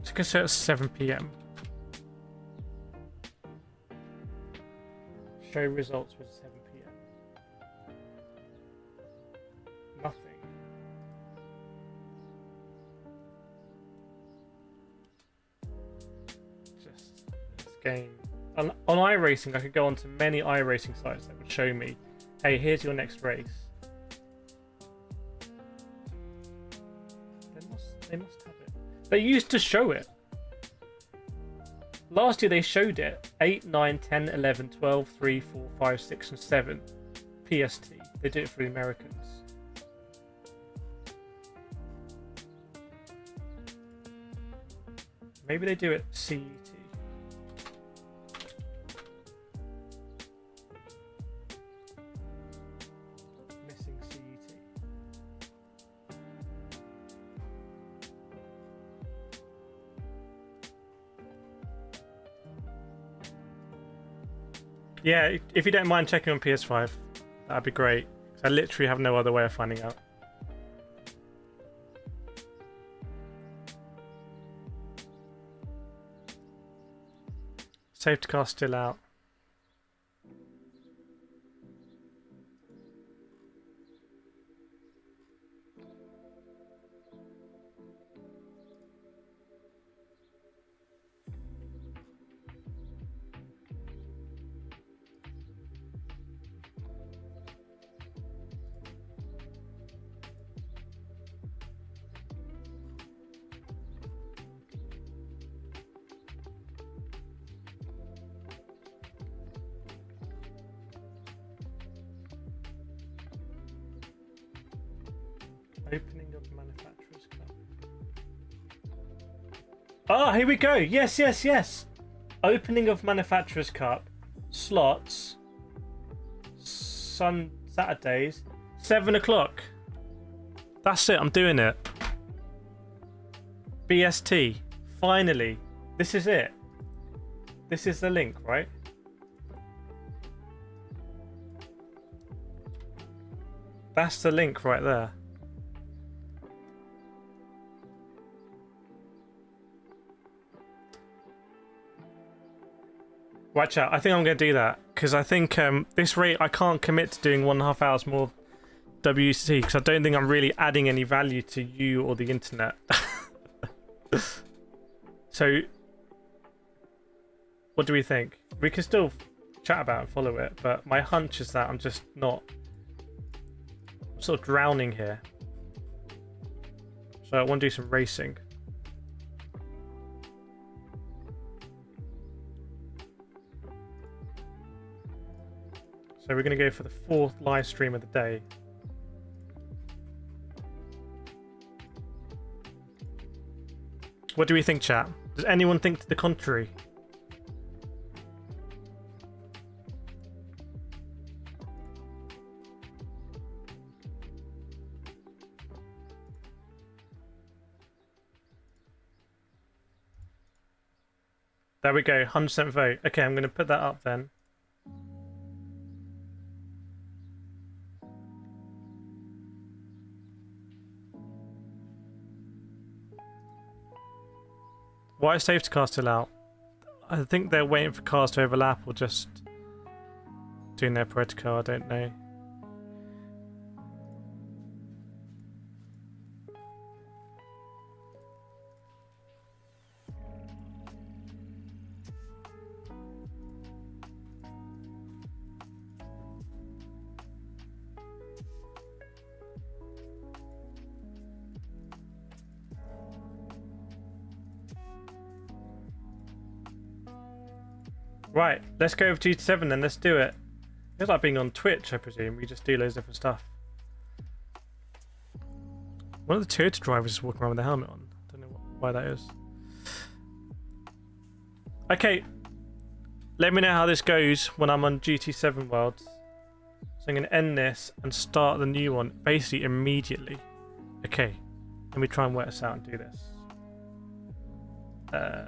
It's going to say it's 7 PM. Show results was 7 PM. Nothing. Just this game. On iRacing, I could go onto many iRacing sites that would show me, hey, here's your next race. They must have it. They used to show it. Last year they showed it. 8, 9, 10, 11, 12, 3, 4, 5, 6, and 7. PST. They do it for the Americans. Maybe they do it CET. Missing CET. Yeah, if you don't mind checking on PS5, that'd be great. I literally have no other way of finding out. Safety car still out. Opening of Manufacturers Cup. Ah, here we go. Yes, yes, yes. Opening of Manufacturers Cup. Slots. Saturdays. 7 o'clock. That's it. I'm doing it. BST. Finally. This is it. This is the link, right? That's the link right there. Watch out. I think I'm going to do that because I think this rate I can't commit to doing 1.5 hours more WC because I don't think I'm really adding any value to you or the internet. So, what do we think? We can still chat about it and follow it, but my hunch is that I'm just not... I'm sort of drowning here. So I want to do some racing. So we're going to go for the 4th live stream of the day. What do we think, chat? Does anyone think to the contrary? There we go, 100% vote. Okay, I'm going to put that up then. Why is safety car still out? I think they're waiting for cars to overlap or just doing their protocol, I don't know. Right, let's go with GT7 then. Let's do it. It's like being on Twitch, I presume. We just do loads of different stuff. One of the Toyota drivers is walking around with a helmet on. I don't know why that is. Okay. Let me know how this goes when I'm on GT7 Worlds. So I'm going to end this and start the new one basically immediately. Okay. Let me try and work this out and do this.